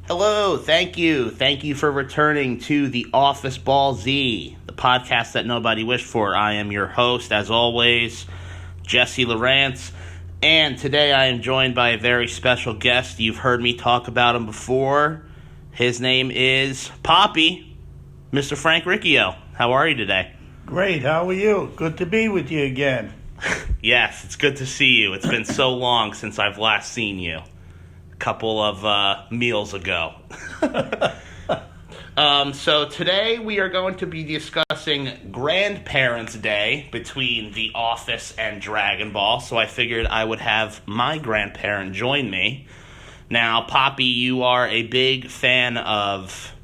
Hello, thank you. Thank you for returning to the Office Ball Z, the podcast that nobody wished for. I am your host, as always, Jesse Lieurance, and today I am joined by a very special guest. You've heard me talk about him before. His name is Poppy, Mr. Frank Riccio. How are you today? Great, how are you? Good to be with you again. Yes, it's good to see you. It's been so long since I've last seen you. Couple of meals ago. So today we are going to be discussing Grandparents' Day between The Office and Dragon Ball. So I figured I would have my grandparent join me. Now, Poppy, you are a big fan of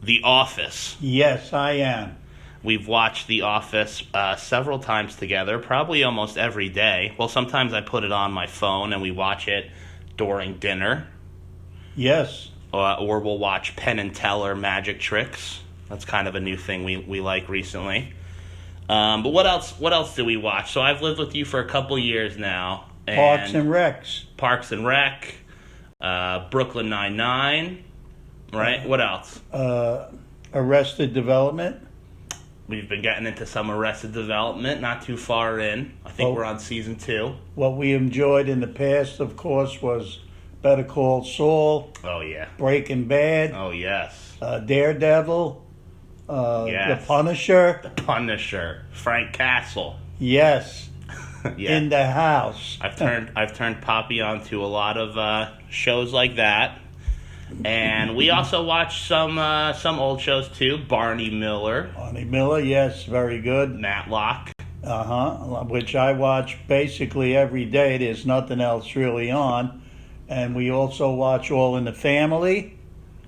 The Office. Yes, I am. We've watched The Office several times together, probably almost every day. Well, sometimes I put it on my phone and we watch it during dinner. Yes. Or we'll watch Penn and Teller Magic Tricks. That's kind of a new thing we like recently. But what else do we watch? So I've lived with you for a couple years now. Parks and Recs. Parks and Rec. Brooklyn Nine-Nine. Right? What else? Arrested Development. We've been getting into some Arrested Development, not too far in. I think we're on season 2. What we enjoyed in the past, of course, was Better Call Saul. Oh, yeah. Breaking Bad. Oh, yes. Daredevil. Yes. The Punisher. The Punisher. Frank Castle. Yes. Yeah. In the house. I've turned Poppy onto a lot of shows like that. And we also watched some old shows too. Barney Miller. Barney Miller, yes, very good. Matlock. Which I watch basically every day. There's nothing else really on. And we also watch All in the Family.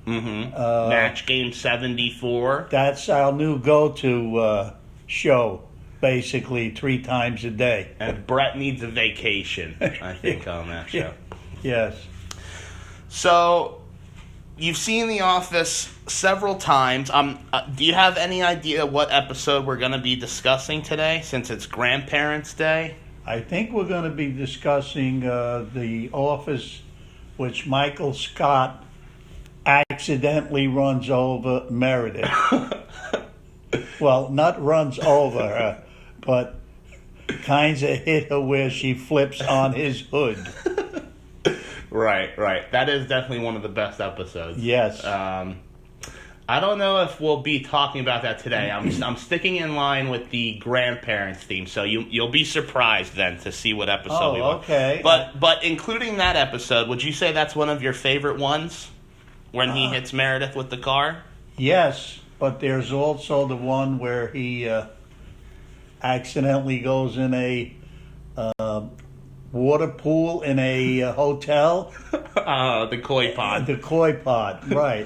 Mm-hmm. Match Game 74. That's our new go-to show, basically 3 times a day. And Brett Needs a Vacation, I think, on that show. Yes. So, you've seen The Office several times. Do you have any idea what episode we're going to be discussing today, since it's Grandparents' Day? I think we're going to be discussing The Office, which Michael Scott accidentally runs over Meredith. Well, not runs over her, but kinds of hit her where she flips on his hood. Right. That is definitely one of the best episodes. Yes. I don't know if we'll be talking about that today. I'm sticking in line with the Grandparents theme, so you'll be surprised then to see what episode we watch. Okay. But including that episode, would you say that's one of your favorite ones? When he hits Meredith with the car? Yes, but there's also the one where he accidentally goes in a water pool in a hotel. The koi pod. The koi pod, right.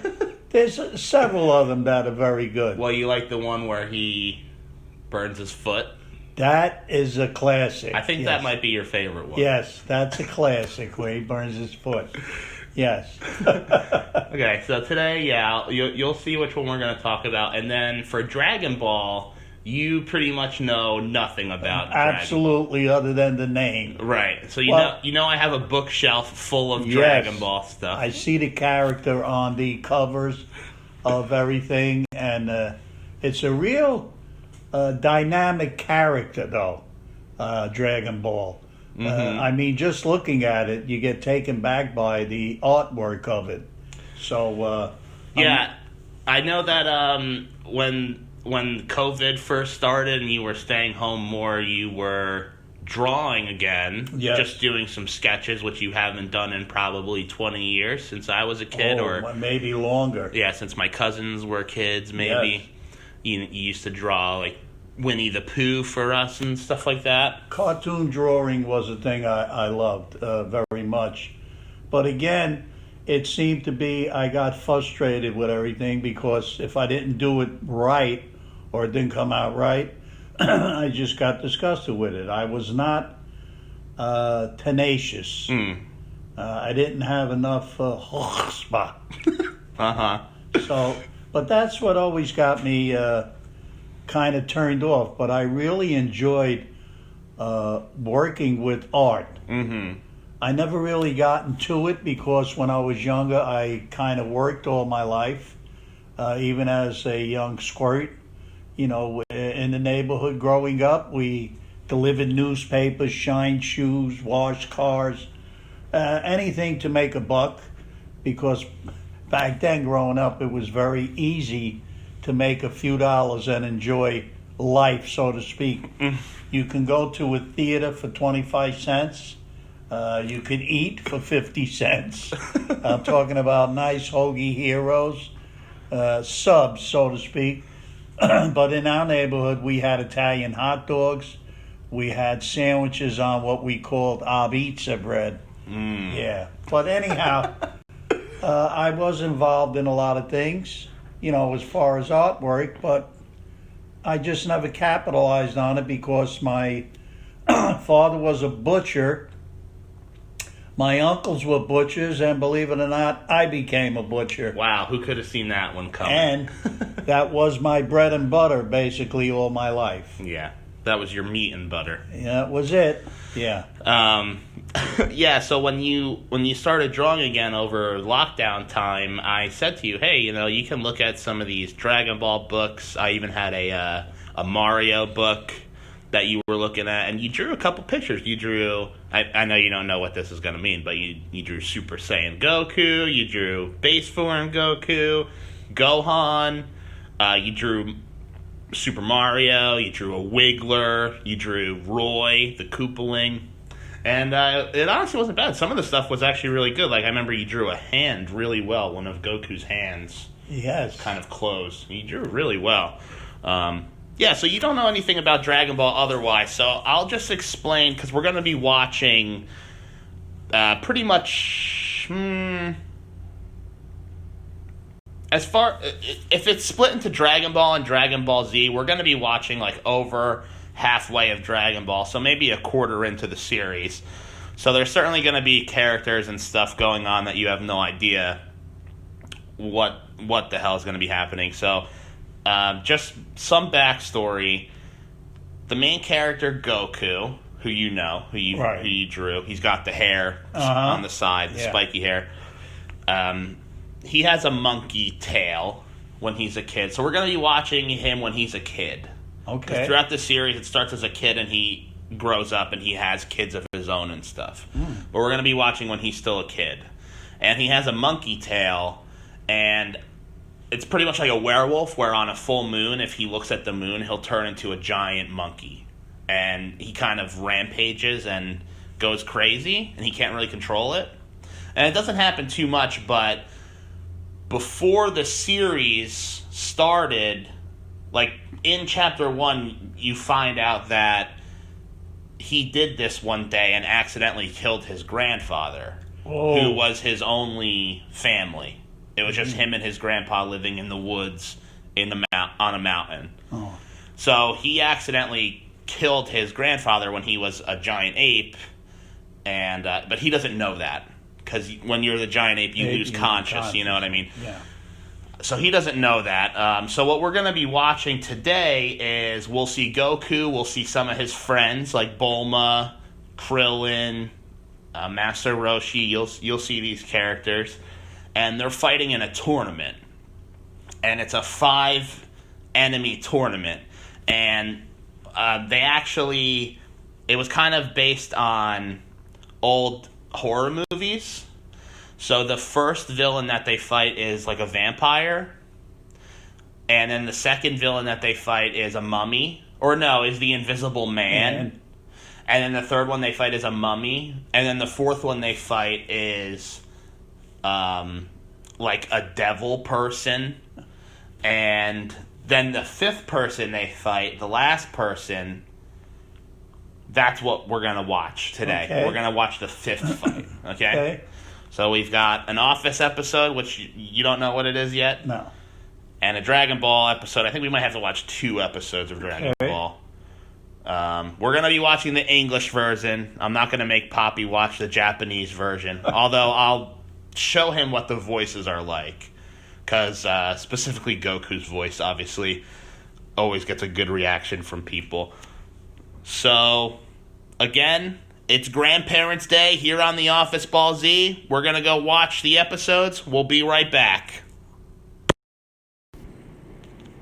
There's several of them that are very good. Well, you like the one where he burns his foot? That is a classic. I think that might be your favorite one. Yes, that's a classic where he burns his foot. Yes. Okay, so today, you'll see which one we're going to talk about. And then for Dragon Ball, you pretty much know nothing about Absolutely, Dragon Ball. other than the name. Right. So you know I have a bookshelf full of Dragon Ball stuff. I see the character on the covers of everything, and it's a real dynamic character, though, Dragon Ball. Mm-hmm. I mean, just looking at it, you get taken back by the artwork of it. So, I know that when COVID first started and you were staying home more, you were drawing again. Yes. Just doing some sketches, which you haven't done in probably 20 years since I was a kid, or maybe longer. Yeah, since my cousins were kids, maybe. Yes. You used to draw like Winnie the Pooh for us and stuff like that. Cartoon drawing was a thing I loved very much. But again, it seemed to be I got frustrated with everything because if I didn't do it right or it didn't come out right, I just got disgusted with it. I was not tenacious. I didn't have enough chutzpah. So, but that's what always got me kind of turned off. But I really enjoyed working with art. I never really got into it because when I was younger, I kind of worked all my life, even as a young squirt. You know, in the neighborhood growing up, we delivered newspapers, shined shoes, washed cars, anything to make a buck, because back then growing up, it was very easy to make a few dollars and enjoy life, so to speak. You can go to a theater for 25 cents. You could eat for 50 cents. I'm talking about nice hoagie heroes, subs, so to speak. But in our neighborhood, we had Italian hot dogs. We had sandwiches on what we called abizza bread. Yeah. But anyhow, I was involved in a lot of things, you know, as far as artwork, but I just never capitalized on it because my father was a butcher. My uncles were butchers, and believe it or not, I became a butcher. Wow, who could have seen that one coming? And that was my bread and butter basically all my life. Yeah, that was your meat and butter. Yeah, that was it. Yeah. Yeah, so when you started drawing again over lockdown time, I said to you, hey, you know, you can look at some of these Dragon Ball books. I even had a Mario book that you were looking at, and you drew a couple pictures. You drew, I know you don't know what this is going to mean, but you drew Super Saiyan Goku, you drew Base Form Goku, Gohan, you drew Super Mario, you drew a Wiggler, you drew Roy, the Koopaling, and it honestly wasn't bad. Some of the stuff was actually really good. Like, I remember you drew a hand really well, one of Goku's hands. Yes. Kind of closed. You drew really well. Yeah, so you don't know anything about Dragon Ball otherwise, so I'll just explain, because we're going to be watching pretty much, as far, if it's split into Dragon Ball and Dragon Ball Z, we're going to be watching like over halfway of Dragon Ball, so maybe a quarter into the series. So there's certainly going to be characters and stuff going on that you have no idea what the hell is going to be happening, so... just some backstory. The main character, Goku, who you know, who you drew, he's got the hair on the side, the spiky hair. He has a monkey tail when he's a kid. So we're going to be watching him when he's a kid. Okay. Throughout the series, it starts as a kid and he grows up and he has kids of his own and stuff. But we're going to be watching when he's still a kid. And he has a monkey tail, and... it's pretty much like a werewolf, where on a full moon, if he looks at the moon, he'll turn into a giant monkey. And he kind of rampages and goes crazy, and he can't really control it. And it doesn't happen too much, but before the series started, like in Chapter 1, you find out that he did this one day and accidentally killed his grandfather, who was his only family. It was just him and his grandpa living in the woods on a mountain. So he accidentally killed his grandfather when he was a giant ape, and but he doesn't know that, because when you're the giant ape, you lose conscious. You know what I mean? Yeah. So he doesn't know that. So what we're going to be watching today is we'll see Goku, we'll see some of his friends like Bulma, Krillin, Master Roshi. You'll see these characters. And they're fighting in a tournament. And it's a 5-enemy tournament. And it was kind of based on old horror movies. So the first villain that they fight is like a vampire. And then the second villain that they fight is a mummy. Is the Invisible Man. And then the third one they fight is a mummy. And then the fourth one they fight is... like a devil person, and then the fifth person they fight, the last person, that's what we're going to watch today. Okay. We're going to watch the fifth fight, okay? So we've got an Office episode, which you don't know what it is yet? No. And a Dragon Ball episode. I think we might have to watch 2 episodes of Dragon Ball. We're going to be watching the English version. I'm not going to make Poppy watch the Japanese version, although I'll show him what the voices are like, because specifically Goku's voice obviously always gets a good reaction from people. So again, It's Grandparents' Day here on the Office Ball Z. We're going to go watch the episodes. We'll be right back.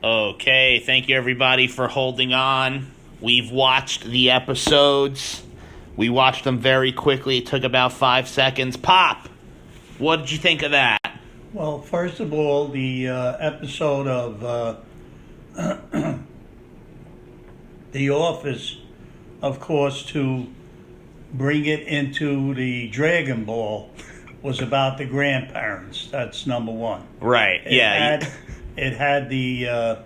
Okay, thank you everybody for holding on. We've watched the episodes. We watched them very quickly. It took about 5 seconds. Pop, what did you think of that? Well, first of all, the episode of The Office, of course, to bring it into the Dragon Ball, was about the grandparents. That's number one. Right, It had the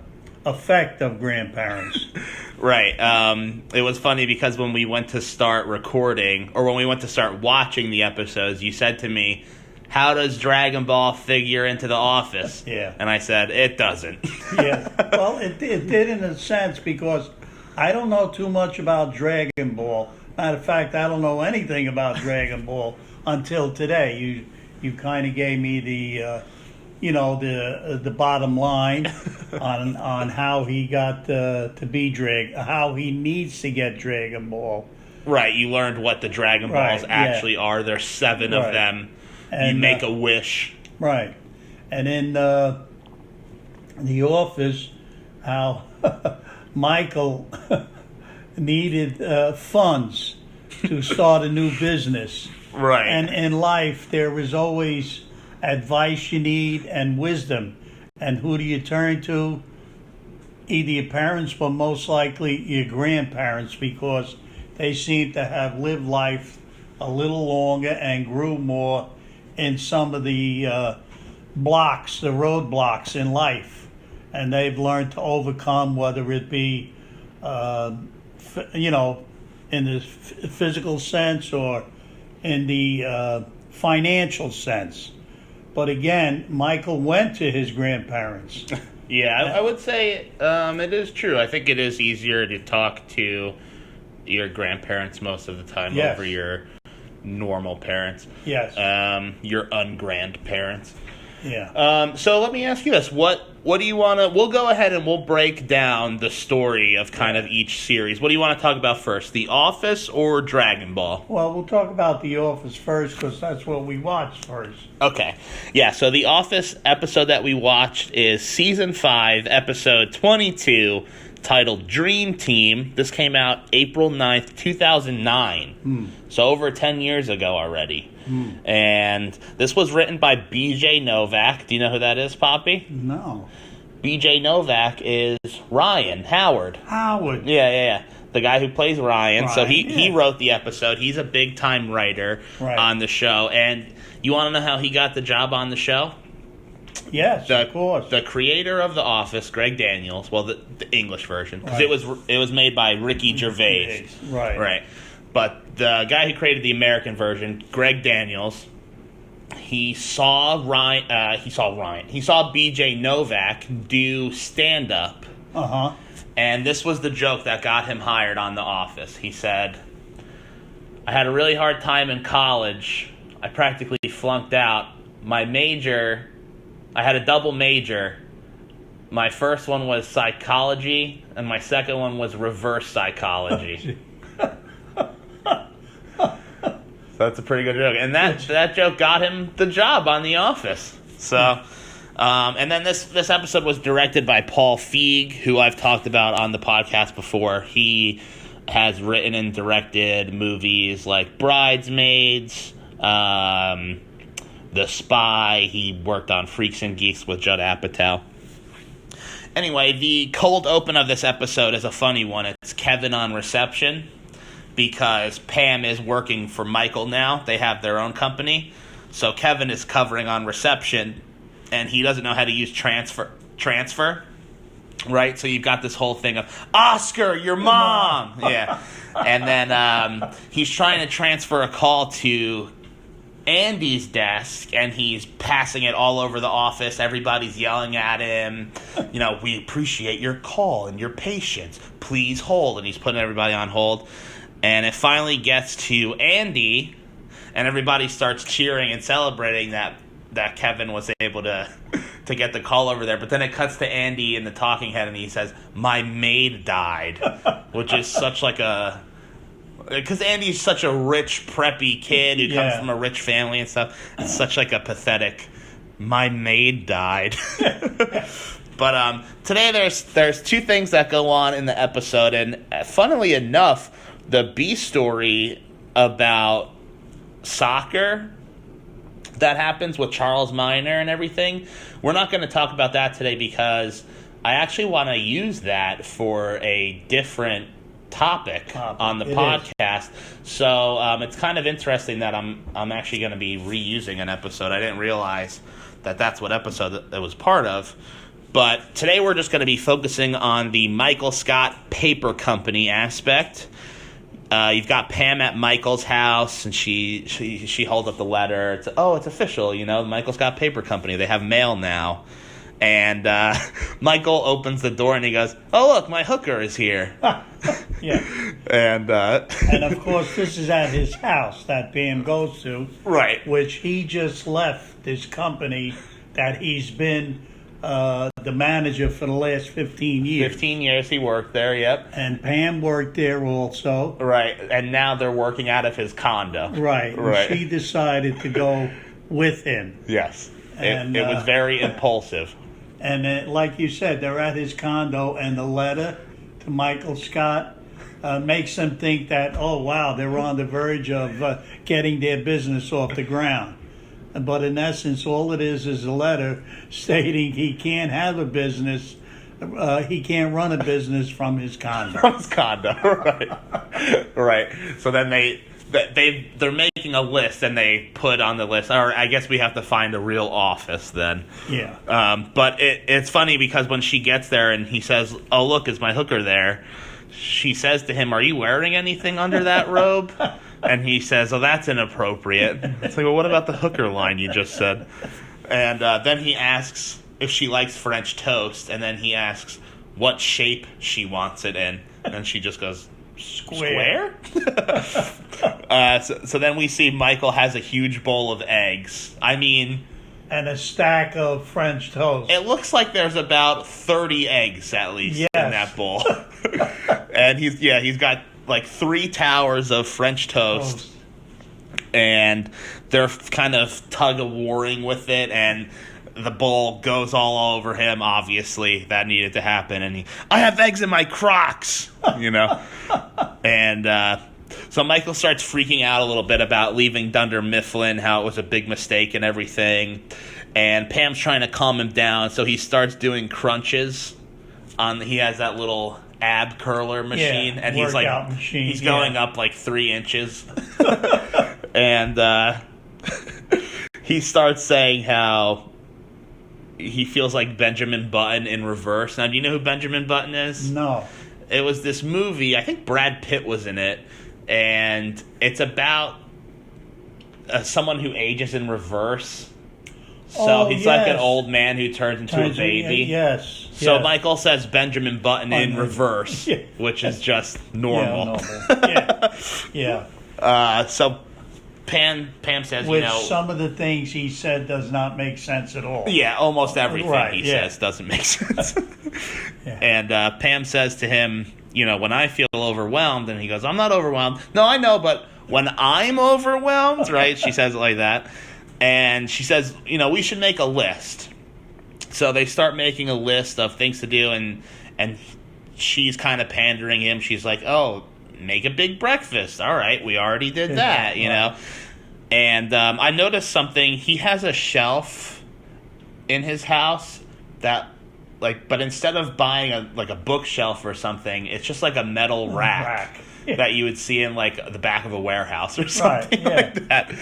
effect of grandparents. Right. It was funny because when we went to start recording, or when we went to start watching the episodes, you said to me, how does Dragon Ball figure into The Office? Yeah. And I said, it doesn't. Yeah. Well, it did in a sense, because I don't know too much about Dragon Ball. Matter of fact, I don't know anything about Dragon Ball until today. You kind of gave me the bottom line on how he got to be how he needs to get Dragon Ball. Right, you learned what the Dragon Balls actually are. There's 7 of them. And you make a wish. Right. And in The Office, how Michael needed funds to start a new business. Right. And in life, there is always advice you need and wisdom. And who do you turn to? Either your parents, but most likely your grandparents, because they seem to have lived life a little longer and grew more in some of the roadblocks in life. And they've learned to overcome, whether it be, in the physical sense or in the financial sense. But again, Michael went to his grandparents. Yeah, I would say it is true. I think it is easier to talk to your grandparents most of the time over your normal parents. Yes. Your ungrandparents. Yeah. So let me ask you this. What do you want to... We'll go ahead and we'll break down the story of kind of each series. What do you want to talk about first? The Office or Dragon Ball? Well, we'll talk about The Office first because that's what we watched first. Okay. Yeah, so The Office episode that we watched is Season 5, Episode 22, titled Dream Team. This came out April 9th, 2009. So over 10 years ago already. And this was written by B.J. Novak. Do you know who that is, Poppy? No. B.J. Novak is Ryan Howard. Yeah. The guy who plays Ryan. So he wrote the episode. He's a big-time writer on the show. And you want to know how he got the job on the show? Yes, of course. The creator of The Office, Greg Daniels, well, the English version, because it was made by Ricky Gervais. Right. But the guy who created the American version, Greg Daniels, he saw B.J. Novak do stand-up. And this was the joke that got him hired on The Office. He said, I had a really hard time in college. I practically flunked out. I had a double major. My first one was psychology, and my second one was reverse psychology. So that's a pretty good joke. And that joke got him the job on The Office. So, and then this episode was directed by Paul Feig, who I've talked about on the podcast before. He has written and directed movies like Bridesmaids, The Spy. He worked on Freaks and Geeks with Judd Apatow. Anyway, the cold open of this episode is a funny one. It's Kevin on reception, because Pam is working for Michael now. They have their own company. So Kevin is covering on reception, and he doesn't know how to use transfer, right? So you've got this whole thing of, Oscar, your mom! Yeah. And then he's trying to transfer a call to Andy's desk, and he's passing it all over the office. Everybody's yelling at him. We appreciate your call and your patience. Please hold. And he's putting everybody on hold. And it finally gets to Andy, and everybody starts cheering and celebrating that Kevin was able to get the call over there. But then it cuts to Andy in the talking head, and he says, "My maid died," which is such like a because Andy's such a rich, preppy kid who comes from a rich family and stuff. It's such like a pathetic, my maid died. But today there's two things that go on in the episode, and funnily enough, the B story about soccer that happens with Charles Minor and everything, we're not going to talk about that today because I actually want to use that for a different topic on the podcast. So it's kind of interesting that I'm actually going to be reusing an episode. I didn't realize that that's what episode that was part of. But today we're just going to be focusing on the Michael Scott Paper Company aspect. You've got Pam at Michael's house, and she holds up the letter. It's official, the Michael Scott Paper Company. They have mail now. And Michael opens the door, and he goes, "Oh, look, my hooker is here." Yeah. And of course, this is at his house that Pam goes to. Right. Which he just left this company that he's been the manager for the last 15 years. 15 years he worked there, yep. And Pam worked there also. Right, and now they're working out of his condo. Right. She decided to go with him. Yes. It was very impulsive. And like you said, they're at his condo, and the letter to Michael Scott makes them think that, oh, wow, they're on the verge of getting their business off the ground. But in essence, all it is a letter stating he can't have a business, he can't run a business from his condo. From his condo, right. Right. So then they're making a list, and they put on the list, or I guess we have to find a real office then. Yeah. But it's funny because when she gets there and he says, "Oh, look, is my hooker there?" She says to him, "Are you wearing anything under that robe?" And he says, "Oh, that's inappropriate." It's like, well, what about the hooker line you just said? And then he asks if she likes French toast, and then he asks what shape she wants it in, and she just goes, "Square?" So then we see Michael has a huge bowl of eggs. And a stack of French toast. It looks like there's about 30 eggs at least in that bowl. And he's got like 3 towers of French toast. And they're kind of tug-of-warring with it, and the bowl goes all over him. Obviously, that needed to happen. And I have eggs in my Crocs, And so Michael starts freaking out a little bit about leaving Dunder Mifflin, how it was a big mistake and everything. And Pam's trying to calm him down, so he starts doing crunches. He has that little ab curler machine, and he's going up like 3 inches. And he starts saying how he feels like Benjamin Button in reverse. Now, do you know who Benjamin Button is? No. It was this movie, I think Brad Pitt was in it, and it's about someone who ages in reverse. So he's like an old man who turns into a baby. Yes. So Michael says Benjamin Button in reverse, which is just normal. So Pam says, Which some of the things he said does not make sense at all. Yeah, almost everything he says doesn't make sense. And Pam says to him, when I feel overwhelmed, and he goes, "I'm not overwhelmed." "No, I know, but when I'm overwhelmed," right? She says it like that. And she says, we should make a list. So they start making a list of things to do, and she's kind of pandering him. She's like, "Oh, make a big breakfast." All right, we already did that, you know. And I noticed something. He has a shelf in his house that, but instead of buying a bookshelf or something, it's just like a metal rack. That you would see in the back of a warehouse or something like that.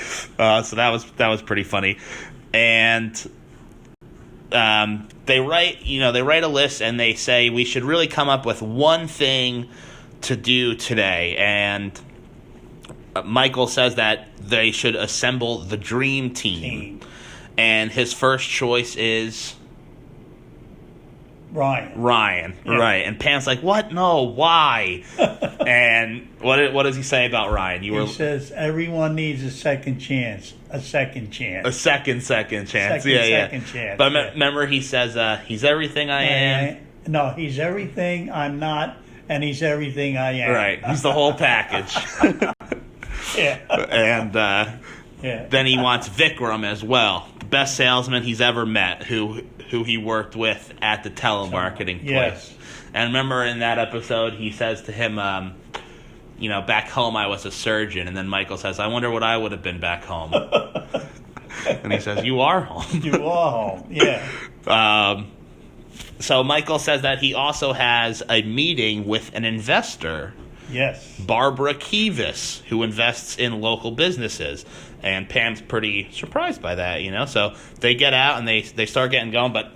So that was pretty funny. And they write a list, and they say we should really come up with one thing to do today. And Michael says that they should assemble the dream team. And his first choice is Ryan, right? And Pam's like, "What? No, why?" And what does he say about Ryan? He says everyone needs a second chance, a second chance, a second chance. Second chance. But remember, he says he's everything I am. No, he's everything I'm not, and he's everything I am. Right. He's the whole package. Yeah. And Yeah. then he wants Vikram as well. Best salesman he's ever met, who he worked with at the telemarketing place. Yes. And remember in that episode, he says to him, back home I was a surgeon. And then Michael says, I wonder what I would have been back home. And he says, you are home. You are home, yeah. So Michael says that he also has a meeting with an investor, Yes. Barbara Kivas, who invests in local businesses. And Pam's pretty surprised by that, So they get out and they start getting going. But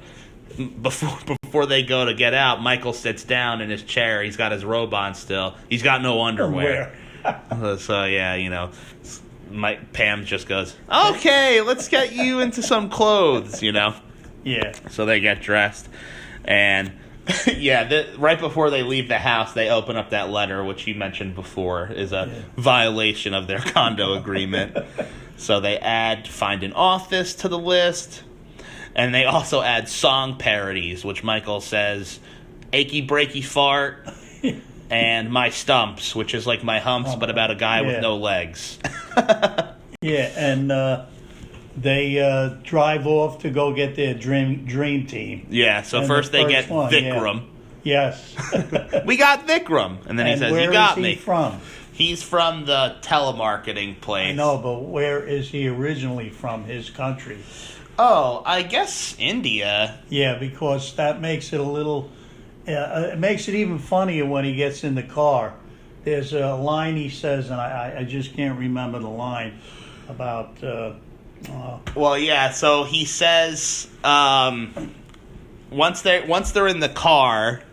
before they go to get out, Michael sits down in his chair. He's got his robe on still. He's got no underwear. So, yeah, Pam just goes, okay, let's get you into some clothes, Yeah. So they get dressed. And, right before they leave the house, they open up that letter, which you mentioned before is a violation of their condo agreement. So they find an office to the list. And they also add song parodies, which Michael says, Achy Breaky Fart, and My Stumps, which is like My Humps, but about a guy with no legs. Yeah, and they drive off to go get their dream team. Yeah, so first they get Vikram. Yeah. Yes. We got Vikram. And then he says, you got me. Where is he from? He's from the telemarketing place. I know, but where is he originally from, his country? Oh, I guess India. Yeah, because that makes it a little... it makes it even funnier when he gets in the car. There's a line he says, and I just can't remember the line, about... well, yeah, so he says once they're in the car,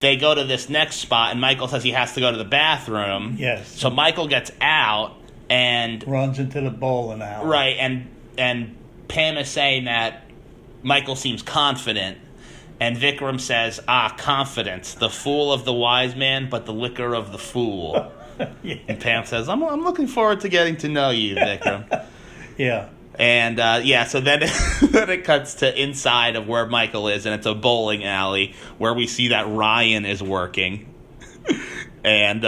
they go to this next spot, and Michael says he has to go to the bathroom. Yes. So Michael gets out and... runs into the bowling alley. Right, and Pam is saying that Michael seems confident, and Vikram says, confidence, the fool of the wise man, but the liquor of the fool. Yeah. And Pam says, I'm looking forward to getting to know you, Vikram. Yeah. And, so then it cuts to inside of where Michael is, and it's a bowling alley where we see that Ryan is working. And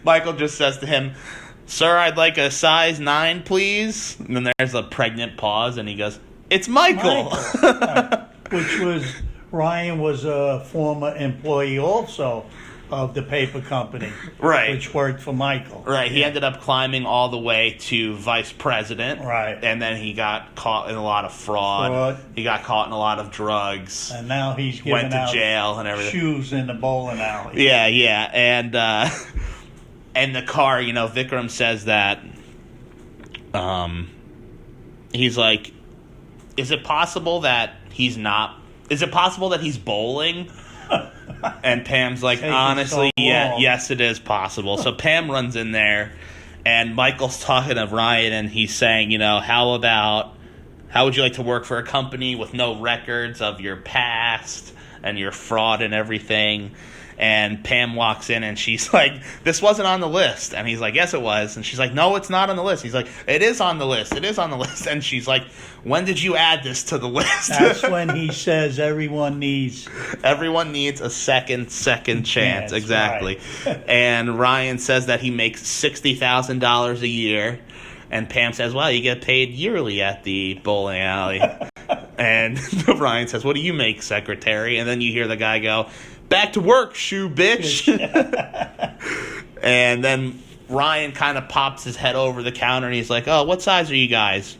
Michael just says to him, Sir, I'd like a size 9, please. And then there's a pregnant pause, and he goes, It's Michael. Ryan was a former employee also of the paper company. Right. Which worked for Michael. Right. He ended up climbing all the way to vice president. Right. And then he got caught in a lot of fraud. He got caught in a lot of drugs. And now he's went to jail and everything. Shoes in the bowling alley. Yeah. And the car, Vikram says that he's like, is it possible that he's bowling? And Pam's like, honestly, yes, it is possible. So Pam runs in there, and Michael's talking to Ryan, and he's saying, how would you like to work for a company with no records of your past and your fraud and everything? And Pam walks in, and she's like, this wasn't on the list. And he's like, yes, it was. And she's like, no, it's not on the list. He's like, it is on the list. It is on the list. And she's like, when did you add this to the list? That's when he says everyone needs a second chance. Exactly. Right. And Ryan says that he makes $60,000 a year. And Pam says, well, you get paid yearly at the bowling alley. And Ryan says, what do you make, secretary? And then you hear the guy go, back to work, shoe bitch. And then Ryan kind of pops his head over the counter, and he's like, oh, what size are you guys?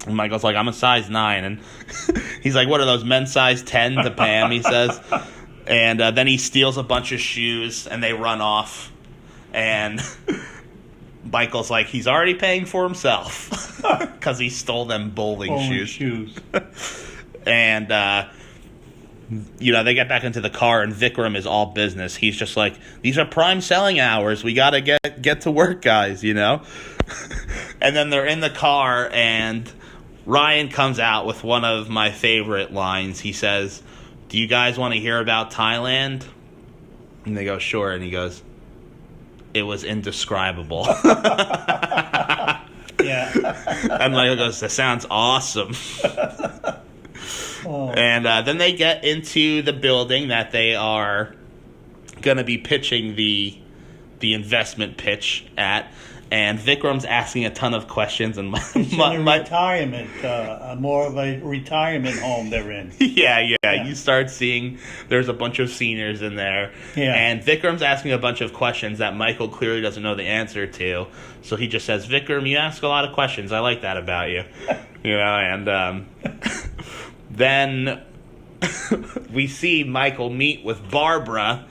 And Michael's like, I'm a size 9. And he's like, what are those, men's size 10 to Pam, he says. And then he steals a bunch of shoes, and they run off. And Michael's like, he's already paying for himself because he stole them bowling shoes. And, they get back into the car, and Vikram is all business. He's just like, these are prime selling hours. We got to get to work, guys, And then they're in the car, and Ryan comes out with one of my favorite lines. He says, do you guys want to hear about Thailand? And they go, sure. And he goes, it was indescribable. Yeah. And Michael goes, that sounds awesome. Oh. And then they get into the building that they are going to be pitching the investment pitch at. And Vikram's asking a ton of questions, and retirement, more of a retirement home they're in. Yeah. You start seeing there's a bunch of seniors in there, and Vikram's asking a bunch of questions that Michael clearly doesn't know the answer to. So he just says, "Vikram, you ask a lot of questions. I like that about you," And then we see Michael meet with Barbara,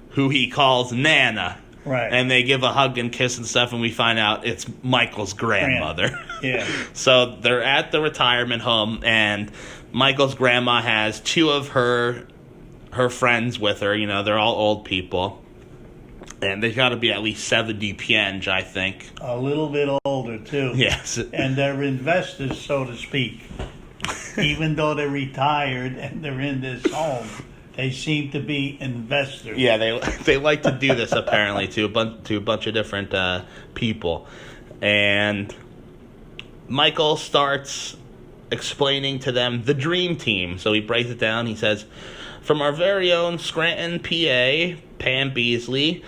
who he calls Nana. Right. And they give a hug and kiss and stuff, and we find out it's Michael's grandmother. Yeah. So they're at the retirement home, and Michael's grandma has two of her friends with her. They're all old people. And they got to be at least 70 pienge, I think. A little bit older, too. Yes. And they're investors, so to speak. Even though they're retired and they're in this home, they seem to be investors. Yeah, they like to do this apparently to a bunch of different people, and Michael starts explaining to them the dream team. So he breaks it down. He says, "From our very own Scranton, PA, Pam Beasley,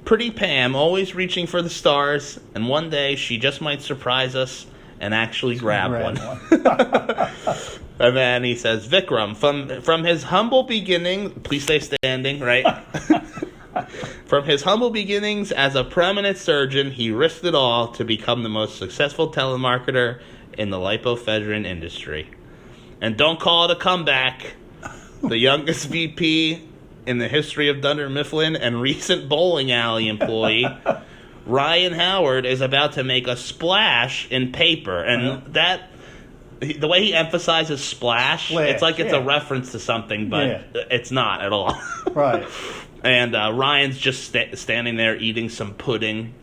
pretty Pam, always reaching for the stars, and one day she just might surprise us and actually grab one." And then he says, "Vikram, from his humble beginning," please stay standing, right? "From his humble beginnings as a prominent surgeon, he risked it all to become the most successful telemarketer in the lipoephedrine industry. And don't call it a comeback. The youngest VP in the history of Dunder Mifflin and recent bowling alley employee, Ryan Howard, is about to make a splash in paper." And the way he emphasizes splash, it's like it's a reference to something, but it's not at all. Right. And Ryan's just standing there eating some pudding.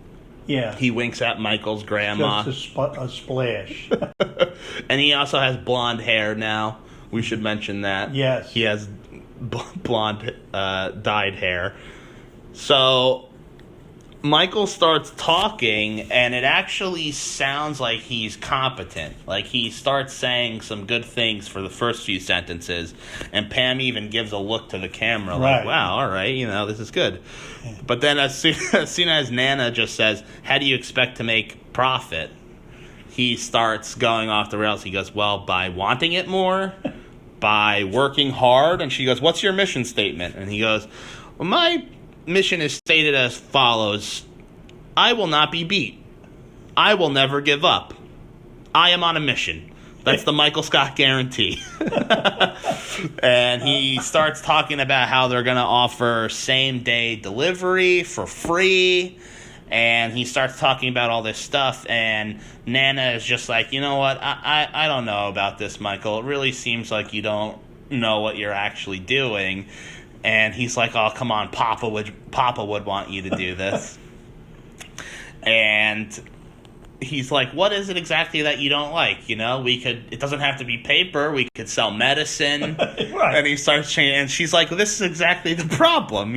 Yeah. He winks at Michael's grandma. Just a splash. And he also has blonde hair now. We should mention that. Yes. He has blonde dyed hair. So Michael starts talking, and it actually sounds like he's competent. Like, he starts saying some good things for the first few sentences, and Pam even gives a look to the camera, like, wow, all right, this is good. But then as soon as Nana just says, "How do you expect to make profit?" he starts going off the rails. He goes, "Well, by wanting it more, by working hard." And she goes, "What's your mission statement?" And he goes, "Well, my mission is stated as follows: I will not be beat. I will never give up. I am on a mission." That's the Michael Scott guarantee. And he starts talking about how they're going to offer same-day delivery for free. And he starts talking about all this stuff. And Nana is just like, "You know what? I don't know about this, Michael. It really seems like you don't know what you're actually doing." And he's like, "Oh, come on, Papa would want you to do this." And he's like, "What is it exactly that you don't like? It doesn't have to be paper. We could sell medicine." Right. And he starts changing, and she's like, "This is exactly the problem,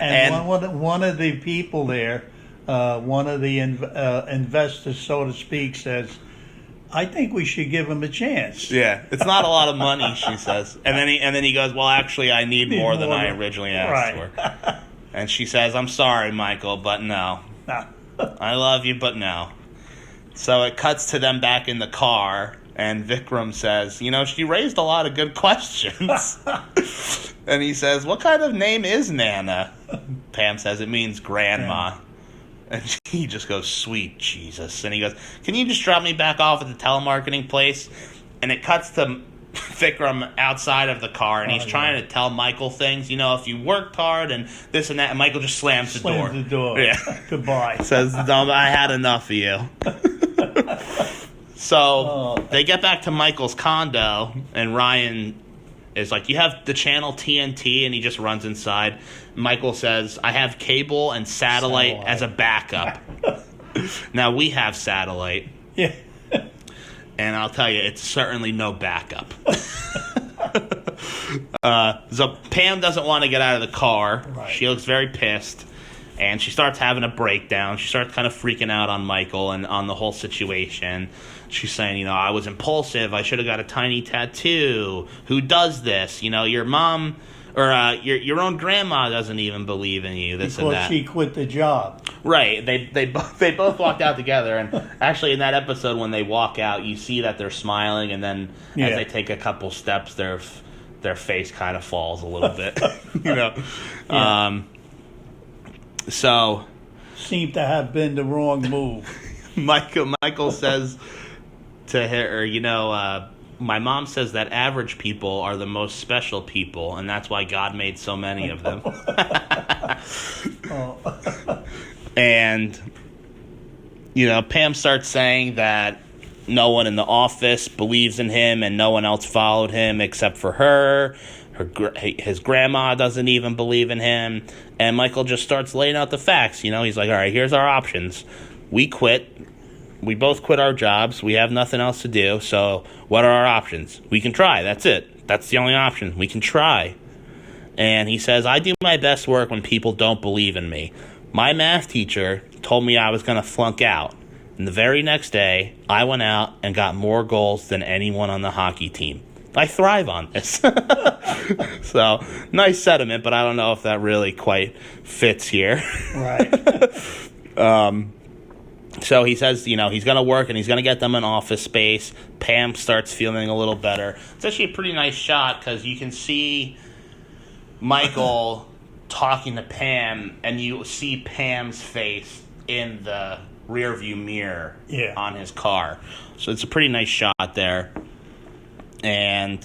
And one of the people there, one of the investors, so to speak, says, "I think we should give him a chance." Yeah, it's not a lot of money, she says. And then he goes, "Well, actually, I need more than I originally asked for." And she says, "I'm sorry, Michael, but no. I love you, but no." So it cuts to them back in the car, and Vikram says, "She raised a lot of good questions." And he says, "What kind of name is Nana?" Pam says, "It means grandma." And he just goes, "Sweet Jesus." And he goes, "Can you just drop me back off at the telemarketing place?" And it cuts to Vikram outside of the car, and he's trying to tell Michael things. If you worked hard and this and that, and Michael just slams the door. Yeah. Goodbye. Says, "No, I had enough of you." So they get back to Michael's condo, and Ryan is like, "You have the channel TNT," and he just runs inside. Michael says, "I have cable and satellite as a backup." Now, we have satellite. Yeah. And I'll tell you, it's certainly no backup. So Pam doesn't want to get out of the car. Right. She looks very pissed. And she starts having a breakdown. She starts kind of freaking out on Michael and on the whole situation. She's saying, "I was impulsive. I should have got a tiny tattoo. Who does this? Your mom Or your own grandma doesn't even believe in you. This and that. Because she quit the job. Right. They both walked out together, and actually in that episode when they walk out, you see that they're smiling, and then as they take a couple steps, their face kind of falls a little bit. You know. Yeah. So Seemed to have been the wrong move. Michael says to her, my mom says that average people are the most special people, and that's why God made so many of them. And, Pam starts saying that no one in the office believes in him and no one else followed him except for her. His grandma doesn't even believe in him. And Michael just starts laying out the facts. He's like, all right, here's our options. We quit. We both quit our jobs. We have nothing else to do. So what are our options? We can try. That's it. That's the only option. We can try. And he says, I do my best work when people don't believe in me. My math teacher told me I was going to flunk out. And the very next day, I went out and got more goals than anyone on the hockey team. I thrive on this. So, nice sentiment, but I don't know if that really quite fits here. Right. So he says, he's going to work and he's going to get them an office space. Pam starts feeling a little better. It's actually a pretty nice shot because you can see Michael talking to Pam, and you see Pam's face in the rearview mirror on his car. So it's a pretty nice shot there. And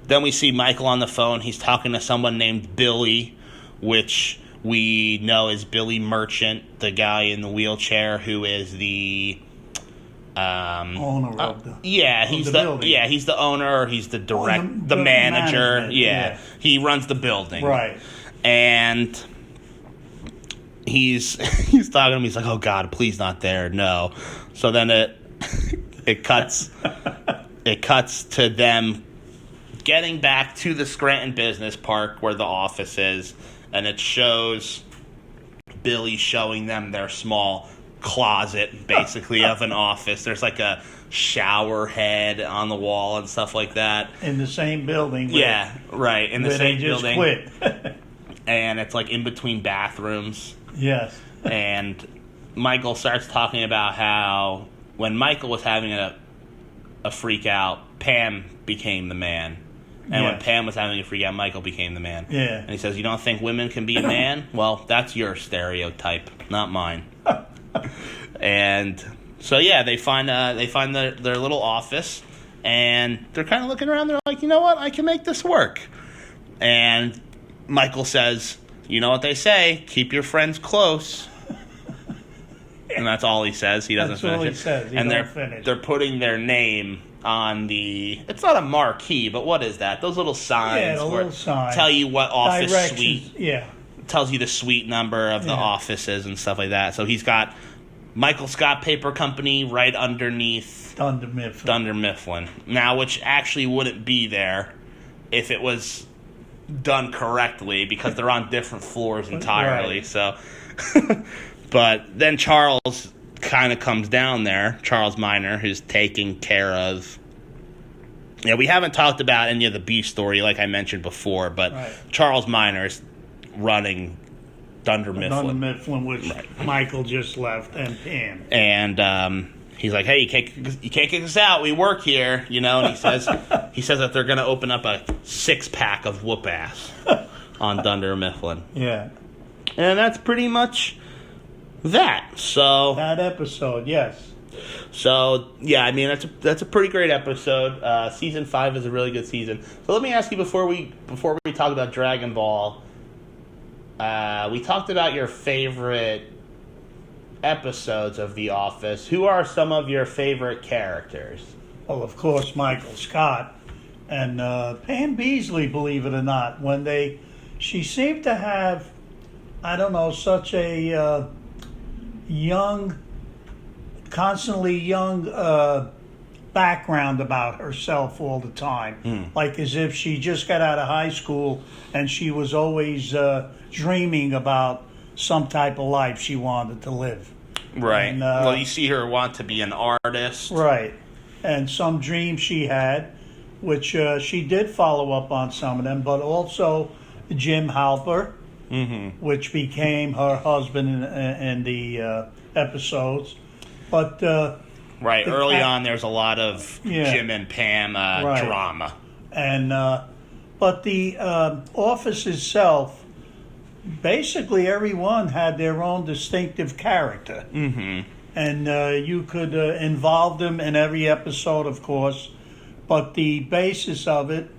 then we see Michael on the phone. He's talking to someone named Billy, which we know is Billy Merchant, the guy in the wheelchair who is the owner of the he's the building. Yeah, he's the owner, or he's the the manager. Yeah. He runs the building. Right. And he's talking to him. He's like, "Oh God, please not there, no." So then it cuts to them getting back to the Scranton Business Park where the office is, and it shows Billy showing them their small closet, basically, of an office. There's like a shower head on the wall and stuff like that. In the same building. Right. In the same building. They just quit. And it's like in between bathrooms. Yes. And Michael starts talking about how when Michael was having a freak out, Pam became the man. And when Pam was having a freak out, Michael became the man. Yeah. And he says, "You don't think women can be a man? Well, that's your stereotype, not mine." And so they find their little office, and they're kind of looking around. They're like, "You know what? I can make this work." And Michael says, "You know what they say? Keep your friends close." And that's all he says. He doesn't finish it. That's all he says. And they're putting their name on it's not a marquee, but what is that? Those little signs. Yeah, the little signs. Tell you what office Directions. suite. Yeah. Tells you the suite number of the offices and stuff like that. So he's got Michael Scott Paper Company right underneath Dunder Mifflin. Now, which actually wouldn't be there if it was done correctly, because they're on different floors entirely. Right. So, but then Charles kind of comes down there, Charles Minor, who's taking care of... we haven't talked about any of the beef story like I mentioned before, but Charles Minor's running Dunder Mifflin, which Michael just left, and Pam. And he's like, "Hey, you can't kick us out. We work here, And he says that they're going to open up a 6-pack of whoop ass on Dunder Mifflin. Yeah, and that's pretty much that. So that episode, yes. So that's a pretty great episode. Season 5 is a really good season. So let me ask you before we talk about Dragon Ball. We talked about your favorite episodes of The Office. Who are some of your favorite characters? Well, of course, Michael Scott and Pam Beasley. Believe it or not, she seemed to have, such a constantly young background about herself all the time, like as if she just got out of high school and she was always dreaming about some type of life she wanted to live. Right. And, you see her want to be an artist. Right. And some dreams she had, which she did follow up on some of them, but also Jim Halper, which became her husband in the episodes. But right, early on, there's a lot of Jim and Pam drama. And but the office itself, basically everyone had their own distinctive character. And you could involve them in every episode, of course. But the basis of it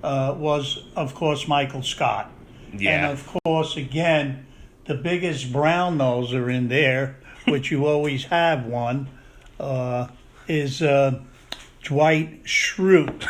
was, of course, Michael Scott. Yeah. And, of course, again, the biggest brown noser in there, which you always have one, is Dwight Schrute.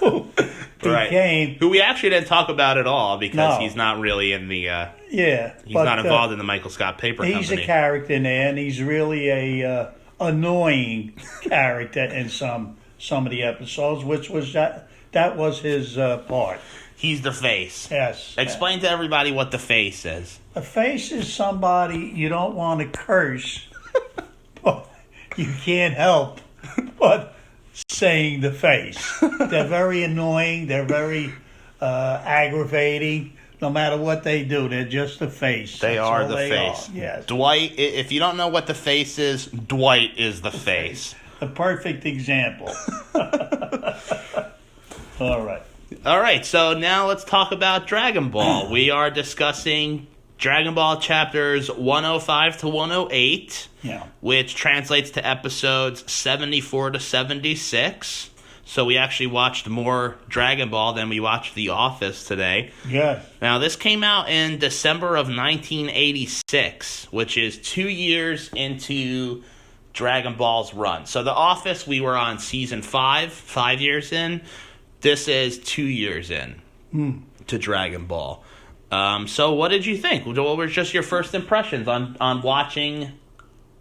Who we actually didn't talk about at all because he's not really in the... he's not involved in the Michael Scott Paper Company. He's a character in there, and he's really a annoying character in some of the episodes, which was that was his part. He's the face. Yes. Explain to everybody what the face is. A face is somebody you don't want to curse, but you can't help but saying the face. They're very annoying. They're very aggravating. No matter what they do, they're just the face. They are the face. Yes. Dwight, if you don't know what the face is, Dwight is the face. The perfect example. All right, so now let's talk about Dragon Ball. We are discussing Dragon Ball chapters 105 to 108, which translates to episodes 74 to 76. So we actually watched more Dragon Ball than we watched The Office today. Yes. Now, this came out in December of 1986, which is 2 years into Dragon Ball's run. So The Office, we were on season 5 years in. This is 2 years in to Dragon Ball. So what did you think? What were just your first impressions on watching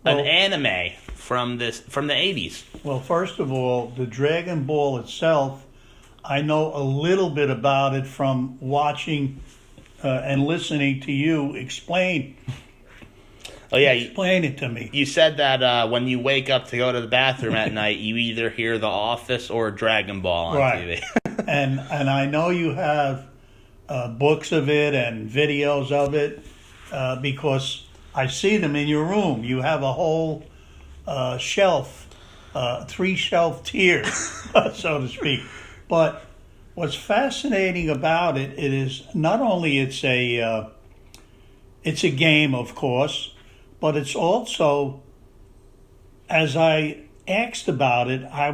an anime from the 80s? Well, first of all, the Dragon Ball itself, I know a little bit about it from watching and listening to you explain. Explain it to me. You said that when you wake up to go to the bathroom at night, you either hear The Office or Dragon Ball on TV. and I know you have books of it and videos of it because I see them in your room. You have a whole shelf, 3-shelf tier, so to speak. But what's fascinating about it is not only it's a game, of course, but it's also, as I asked about it, I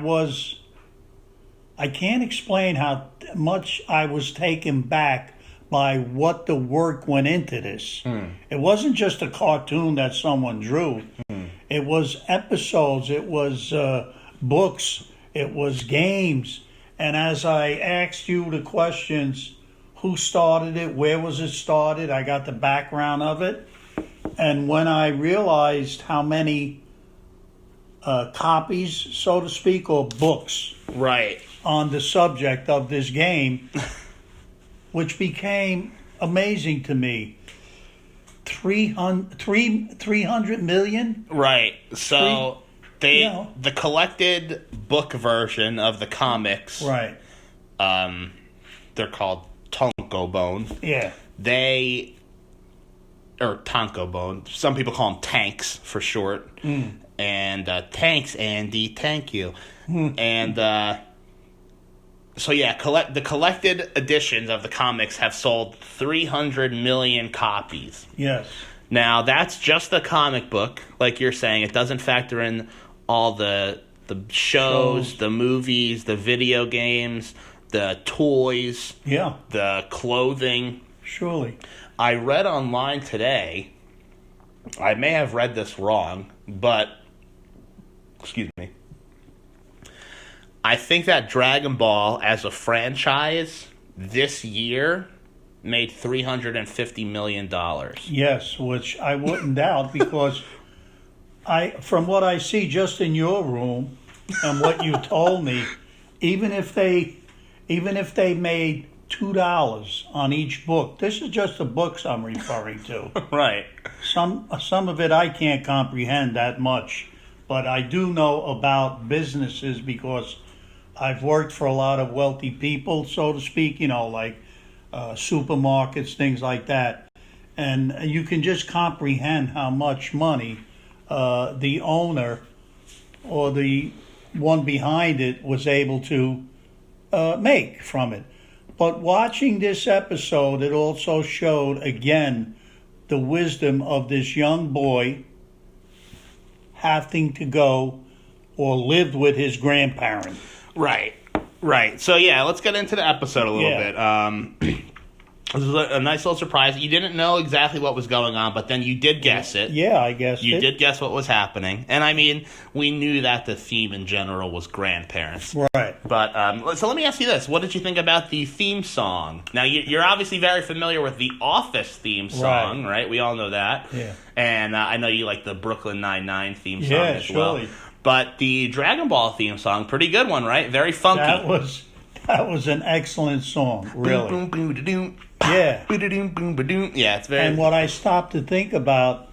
can't explain how much I was taken back by what the work went into this. It wasn't just a cartoon that someone drew. It was episodes, it was books, it was games. And as I asked you the questions, who started it, where was it started, I got the background of it. And when I realized how many copies, so to speak, or books on the subject of this game, which became amazing to me, 300 million? Right. So the collected book version of the comics, they're called Tankobon. Yeah. Or Tankobon. Some people call them tanks for short. And thanks, Andy. Thank you. And the collected editions of the comics have sold 300 million copies. Yes. Now, that's just the comic book, like you're saying. It doesn't factor in all the shows, the movies, the video games, the toys, the clothing. Surely. I read online today, I may have read this wrong, but, excuse me, I think that Dragon Ball as a franchise this year made $350 million. Yes, which I wouldn't doubt because from what I see just in your room and what you told me, even if they made $2 on each book. This is just the books I'm referring to. Right. Some of it I can't comprehend that much, but I do know about businesses because I've worked for a lot of wealthy people, so to speak, like supermarkets, things like that. And you can just comprehend how much money the owner or the one behind it was able to make from it. But watching this episode, it also showed again the wisdom of this young boy having to go or lived with his grandparent. Right. So, yeah, let's get into the episode a little bit. This was a nice little surprise. You didn't know exactly what was going on, but then you did guess it. Yeah, I guessed it. You did guess what was happening. And, I mean, we knew that the theme in general was grandparents. Right. But, so let me ask you this. What did you think about the theme song? Now, you're obviously very familiar with the Office theme song, right? We all know that. Yeah. And I know you like the Brooklyn Nine-Nine theme song as surely. well. But the Dragon Ball theme song, pretty good one, right? Very funky. That was an excellent song, really. Boom, boom, boom, da-doom. Yeah. Boom, boom, ba-doom. Yeah, it's very... And what I stopped to think about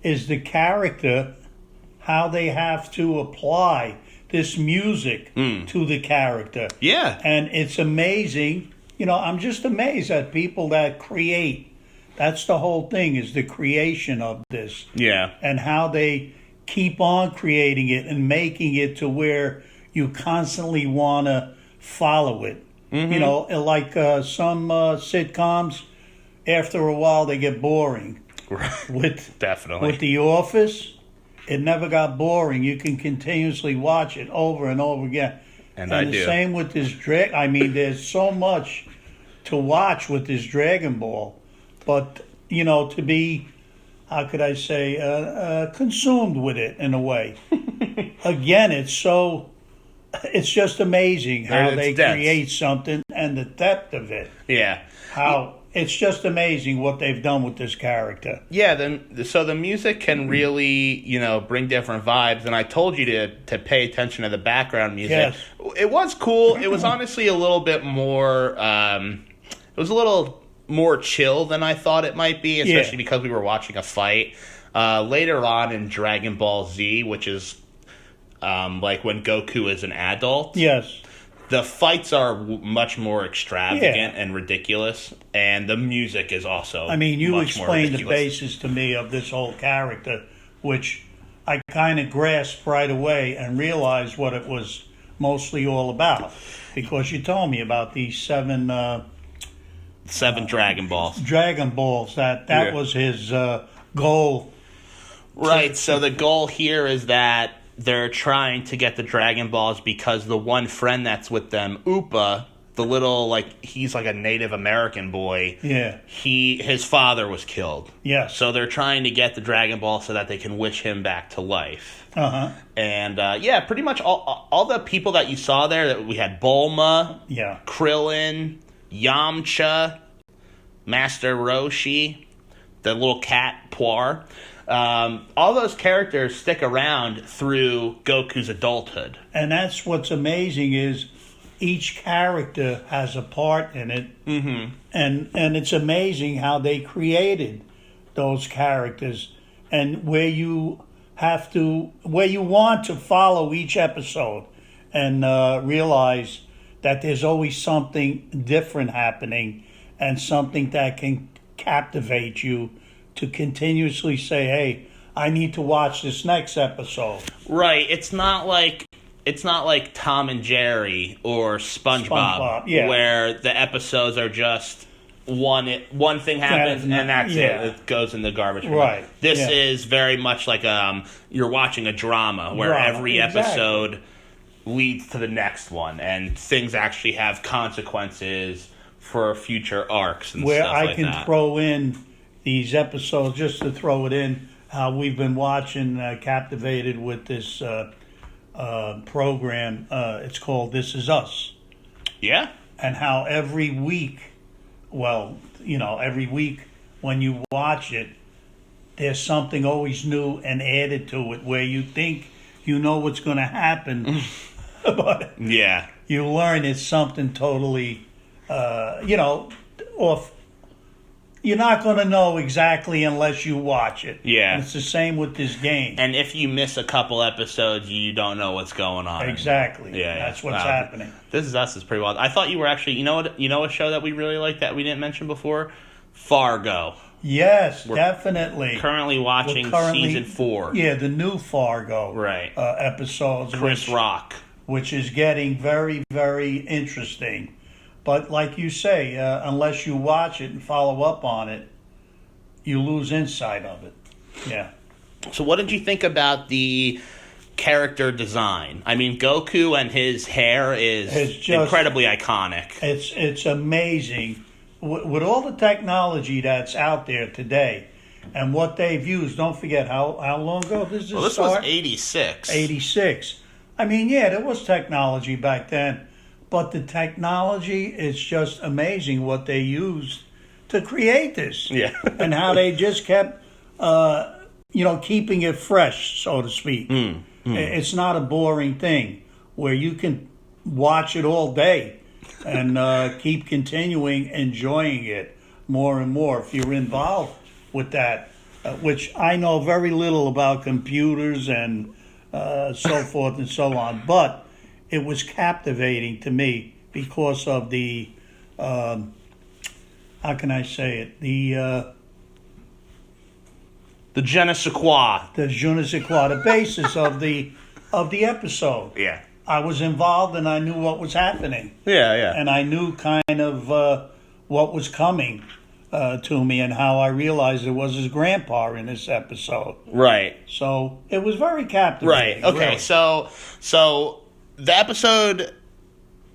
is the character, how they have to apply this music to the character. Yeah. And it's amazing. I'm just amazed at people that create. That's the whole thing, is the creation of this. Yeah. And how they keep on creating it and making it to where you constantly want to follow it. Mm-hmm. Like some sitcoms, after a while they get boring. Definitely. With The Office, it never got boring. You can continuously watch it over and over again. And I do. The same with this there's so much to watch with this Dragon Ball. But, to be, how could I say, consumed with it in a way. Again, it's just amazing how they create something and the depth of it. Yeah. It's just amazing what they've done with this character. Yeah, so the music can really, bring different vibes. And I told you to pay attention to the background music. Yes. It was cool. It was honestly a little bit more, it was a little more chill than I thought it might be, especially because we were watching a fight. Later on in Dragon Ball Z, which is like when Goku is an adult. Yes. The fights are much more extravagant and ridiculous, and the music is also you explained the basis to me of this whole character, which I kind of grasped right away and realized what it was mostly all about, because you told me about these seven Dragon Balls. Dragon Balls, that was his goal. Right, so the goal here is that they're trying to get the Dragon Balls because the one friend that's with them, Upa, the little, he's like a Native American boy. Yeah. His father was killed. Yeah. So they're trying to get the Dragon Ball so that they can wish him back to life. Uh-huh. And, pretty much all the people that you saw there, that we had Bulma, Krillin, Yamcha, Master Roshi, the little cat, Poir. All those characters stick around through Goku's adulthood. And that's what's amazing, is each character has a part in it. Mm-hmm. And it's amazing how they created those characters, and where you want to follow each episode and realize that there's always something different happening and something that can captivate you to continuously say, hey, I need to watch this next episode. Right. It's not like Tom and Jerry or SpongeBob where the episodes are just one thing happens and that's it. It goes in the garbage. Right. This is very much like you're watching a drama where every episode leads to the next one, and things actually have consequences for future arcs and where stuff like that. Where I can throw in these episodes, just to throw it in, how we've been watching, captivated with this program. It's called This Is Us. Yeah. And how every week when you watch it, there's something always new and added to it, where you think you know what's going to happen, but you learn it's something totally, off. you're not going to know exactly unless you watch it. Yeah. And it's the same with this game. And if you miss a couple episodes, you don't know what's going on. Exactly. Yeah, That's what's happening. This Is Us is pretty wild. I thought you were actually, you know a show that we really like that we didn't mention before? Fargo. Yes, definitely. Currently watching season 4. Yeah, the new Fargo episodes. Chris Rock. Which is getting very, very interesting. But like you say, unless you watch it and follow up on it, you lose insight of it. Yeah. So what did you think about the character design? I mean, Goku and his hair is just incredibly iconic. It's amazing. With all the technology that's out there today and what they've used, don't forget how long ago this was 86. 86. I mean, yeah, there was technology back then. But the technology is just amazing what they used to create this. Yeah. And how they just kept, keeping it fresh, so to speak. It's not a boring thing where you can watch it all day and keep continuing enjoying it more and more if you're involved with that, which I know very little about computers and so forth and so on. But it was captivating to me because of the, how can I say it? The je ne sais quoi. The je ne sais quoi, the basis of the episode. Yeah. I was involved and I knew what was happening. Yeah. And I knew kind of what was coming to me and how I realized it was his grandpa in this episode. Right. So it was very captivating. Right. Okay. Really. So the episode,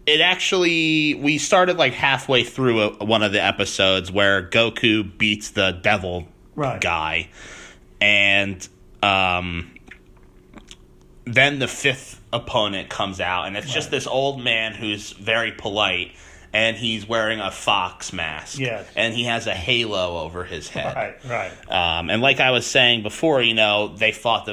we started like halfway through one of the episodes where Goku beats the devil guy. And then the fifth opponent comes out, and it's just this old man who's very polite, and he's wearing a fox mask. Yes. And he has a halo over his head. Right. And like I was saying before, they fought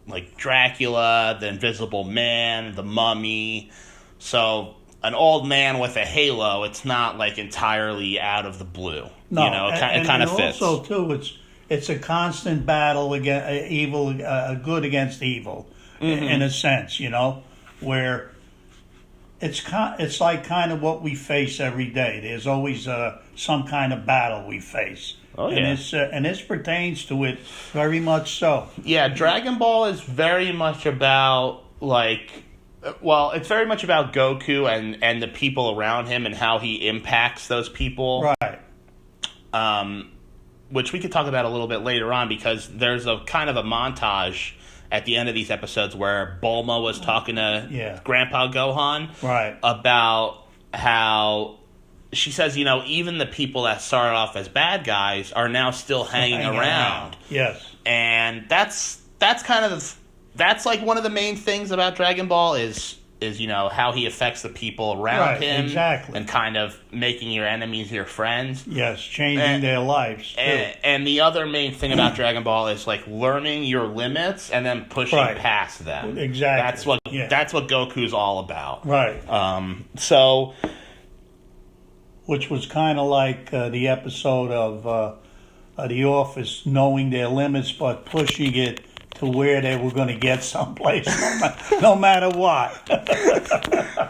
like Dracula, the Invisible Man, the Mummy. So an old man with a halo, it's not like entirely out of the blue. No, it kind of fits. Also, too, it's a constant battle against evil, good against evil, in a sense. Where it's like kind of what we face every day. There's always some kind of battle we face. Oh, yeah. And this pertains to it very much so. Yeah, Dragon Ball is very much about it's very much about Goku and the people around him and how he impacts those people. Right. Which we could talk about a little bit later on because there's a kind of a montage at the end of these episodes where Bulma was talking to Grandpa Gohan about how she says, even the people that started off as bad guys are now still hanging around. Yes. And that's like one of the main things about Dragon Ball is how he affects the people around him. Exactly. And kind of making your enemies your friends. Yes, changing their lives too. And the other main thing about Dragon Ball is like learning your limits and then pushing past them. Exactly. That's what Goku's all about. Right. Which was kind of like the episode of The Office, knowing their limits but pushing it to where they were going to get someplace, no matter what.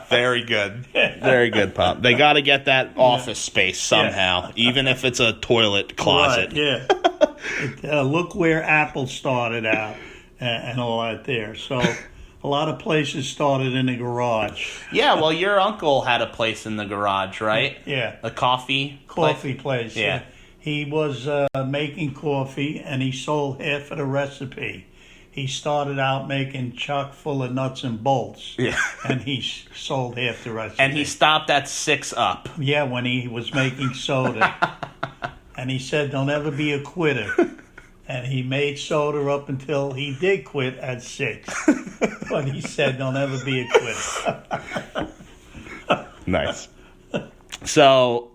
Very good. Very good, Pop. They got to get that office space somehow, even if it's a toilet closet. Right, look where Apple started out and all that there. So a lot of places started in the garage. Yeah, well, your uncle had a place in the garage, right? Yeah. A coffee place. Yeah. He was making coffee, and he sold half of the recipe. He started out making chock full of nuts and bolts. Yeah. And he sold half the recipe. And he stopped at 6 up. Yeah, when he was making soda. And he said, don't ever be a quitter. And he made soda up until he did quit at 6. But he said, don't ever be a quitter. Nice. So,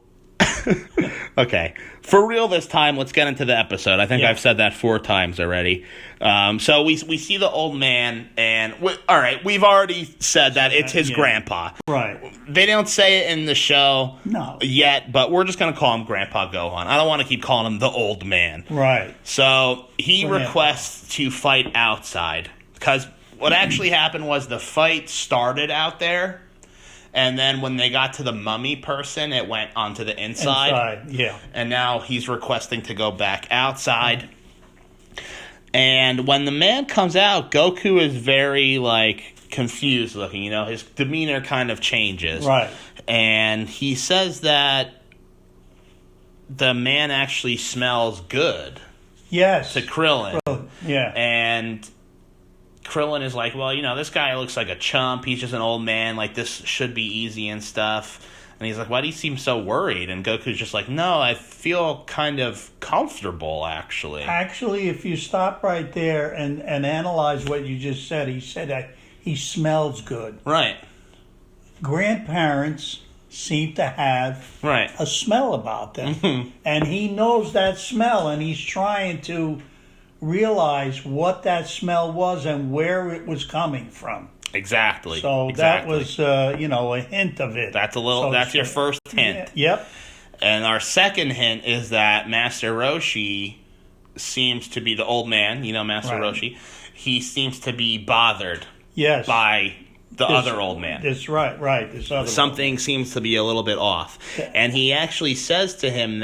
okay. for real this time, let's get into the episode. I think Yeah. I've said that 4 times already. So we see the old man, and all right, we've already said that it's his grandpa. Right. They don't say it in the show yet, but we're just going to call him Grandpa Gohan. I don't want to keep calling him the old man. Right. So he requests to fight outside, because what actually happened was the fight started out there, and then when they got to the mummy person, it went onto the inside. Yeah. And now he's requesting to go back outside. And when the man comes out, Goku is very, confused looking. His demeanor kind of changes. Right. And he says that the man actually smells good. Yes. To Krillin. Yeah. And Krillin is like, well, this guy looks like a chump. He's just an old man. This should be easy and stuff. And he's like, why do you seem so worried? And Goku's just like, no, I feel kind of comfortable, actually. Actually, if you stop right there and analyze what you just said, he said that he smells good. Right. Grandparents seem to have a smell about them. And he knows that smell, and he's trying to realize what that smell was and where it was coming from. Exactly. So that was, a hint of it. That's your first hint. Yep. And our second hint is that Master Roshi seems to be the old man. Master Roshi. He seems to be bothered. Yes. By the other old man. That's right. This other Something seems to be a little bit off. And he actually says to him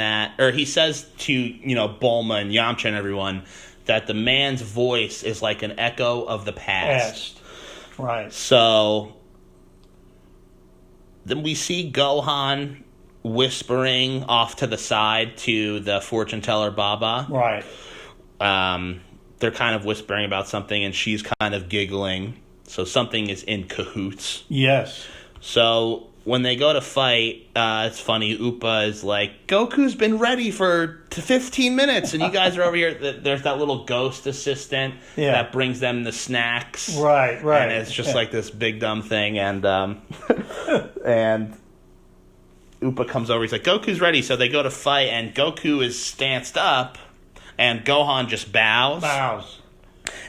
he says to, Bulma and Yamcha and everyone, that the man's voice is like an echo of the past. Right. So then we see Gohan whispering off to the side to the fortune teller Baba. Right. They're kind of whispering about something, and she's kind of giggling. So something is in cahoots. Yes. So when they go to fight, it's funny. Upa is like, Goku's been ready for 15 minutes, and you guys are over here. There's that little ghost assistant that brings them the snacks. Right. And it's just like this big dumb thing. And and Upa comes over. He's like, Goku's ready. So they go to fight, and Goku is stanced up, and Gohan just bows.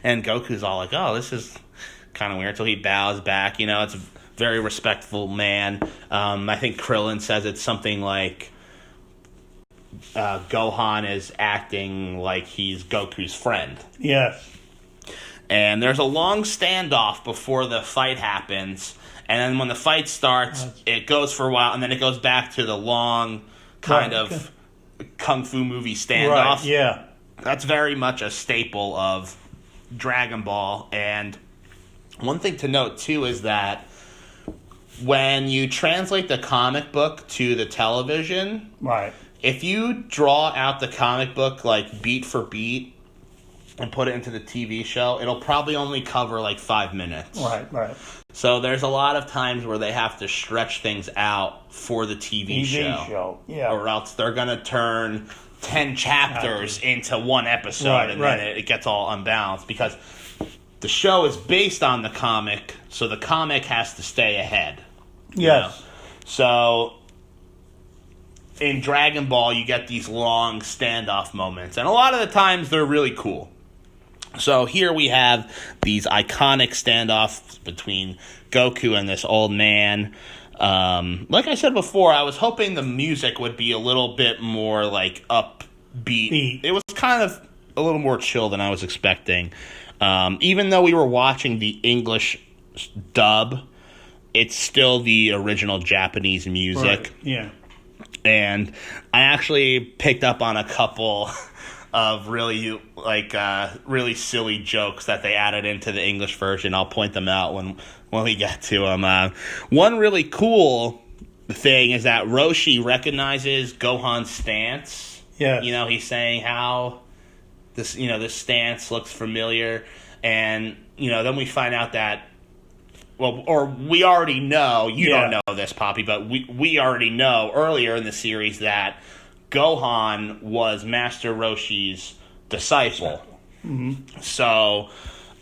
And Goku's all like, oh, this is kind of weird. So he bows back. It's very respectful man. I think Krillin says it's something like Gohan is acting like he's Goku's friend. Yes. And there's a long standoff before the fight happens. And then when the fight starts, it goes for a while, and then it goes back to the long kind of kung fu movie standoff. Right, yeah. That's very much a staple of Dragon Ball. And one thing to note, too, is that when you translate the comic book to the television, if you draw out the comic book beat for beat and put it into the TV show, it'll probably only cover 5 minutes. Right. So there's a lot of times where they have to stretch things out for the TV show. Yeah. Or else they're going to turn 10 chapters into one episode, and then it gets all unbalanced because the show is based on the comic, so the comic has to stay ahead. Yes. So in Dragon Ball, you get these long standoff moments, and a lot of the times they're really cool. So here we have these iconic standoffs between Goku and this old man. Like I said before, I was hoping the music would be a little bit more upbeat. It was kind of a little more chill than I was expecting. Even though we were watching the English dub, it's still the original Japanese music. Right. Yeah. And I actually picked up on a couple of really really silly jokes that they added into the English version. I'll point them out when we get to them. One really cool thing is that Roshi recognizes Gohan's stance. Yeah. He's saying how this stance looks familiar, and then we find out that we already know, you don't know this, Poppy, but we already know earlier in the series that Gohan was Master Roshi's disciple. Mm-hmm. So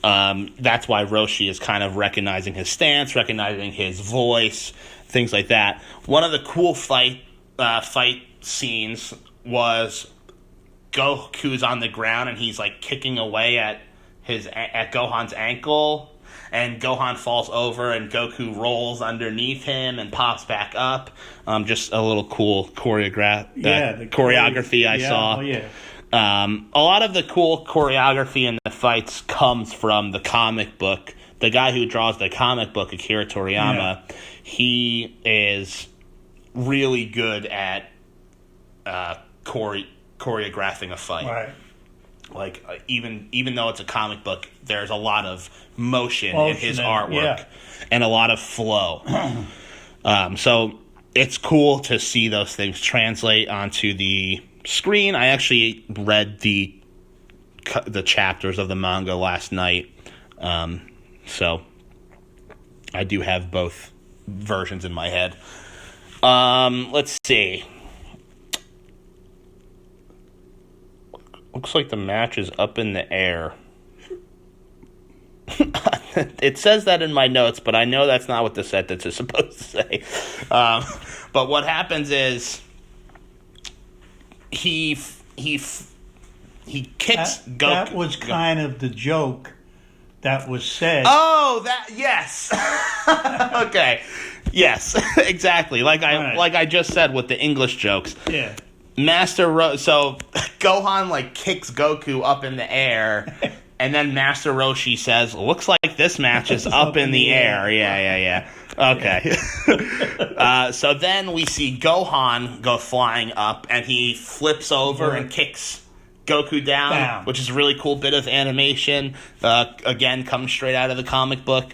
that's why Roshi is kind of recognizing his stance, recognizing his voice, things like that. One of the cool fight scenes was Goku's on the ground and he's like kicking away at Gohan's ankle, and Gohan falls over and Goku rolls underneath him and pops back up. Just a little cool choreography I saw. Oh, yeah. A lot of the cool choreography in the fights comes from the comic book. The guy who draws the comic book, Akira Toriyama, he is really good at choreographing a fight. Right. Like, even though it's a comic book, there's a lot of motion in his artwork and a lot of flow. So it's cool to see those things translate onto the screen. I actually read the chapters of the manga last night, so I do have both versions in my head. Let's see. Looks like the match is up in the air. It says that in my notes, but I know that's not what the sentence is supposed to say. But what happens is he kicks Goku. That was kind of the joke that was said. Oh, yes. Okay. Yes, exactly. Like I just said with the English jokes. Yeah. So Gohan like kicks Goku up in the air, and then Master Roshi says, "Looks like this match is up in the air." Yeah. Okay. So then we see Gohan go flying up, and he flips over and kicks Goku down, which is a really cool bit of animation. Again, comes straight out of the comic book,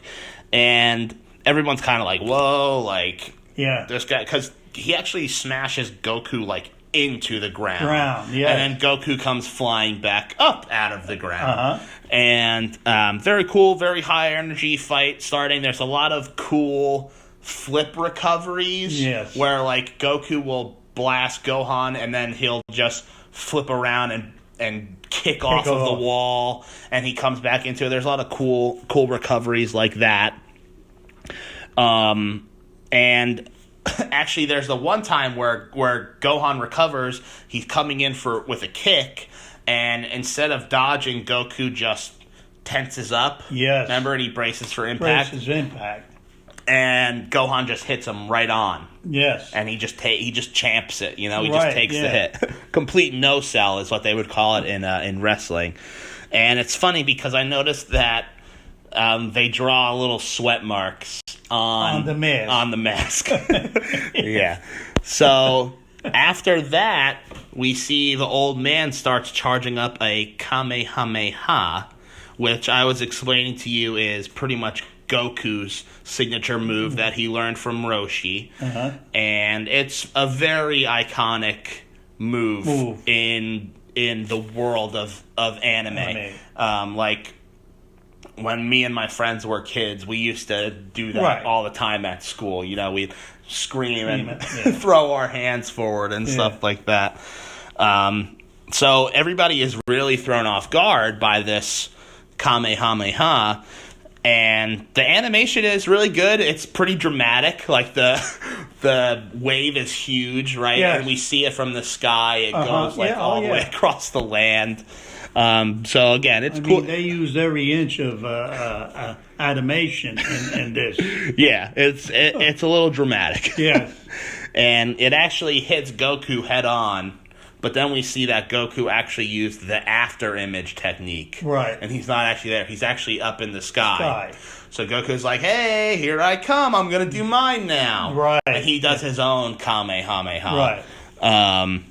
and everyone's kind of like, "Whoa!" Like, this guy, because he actually smashes Goku like into the ground. And then Goku comes flying back up out of the ground. And very cool, very high energy fight starting. There's a lot of cool flip recoveries where like Goku will blast Gohan and then he'll just flip around and kick off of the wall, and he comes back into it. There's a lot of cool recoveries like that. And actually, there's the one time where Gohan recovers. He's coming in with a kick, and instead of dodging, Goku just tenses up. Yes. Remember, and he braces for impact. And Gohan just hits him right on. Yes. And he just champs it. He just takes the hit. Complete no sell is what they would call it in wrestling. And it's funny because I noticed that they draw little sweat marks on the mask. Yeah. So after that, we see the old man starts charging up a Kamehameha, which I was explaining to you is pretty much Goku's signature move that he learned from Roshi. And it's a very iconic move in the world of anime. Like, when me and my friends were kids, we used to do that all the time at school. We'd scream and throw our hands forward and stuff like that. So everybody is really thrown off guard by this Kamehameha. And the animation is really good. It's pretty dramatic. Like the wave is huge, right? Yes. And we see it from the sky. It goes all the way across the land. So again, it's cool. They used every inch of animation in this. Yeah, it's a little dramatic. Yes. And it actually hits Goku head on, but then we see that Goku actually used the after image technique. Right. And he's not actually there. He's actually up in the sky. So Goku's like, "Hey, here I come. I'm going to do mine now." Right. And he does his own Kamehameha. Right.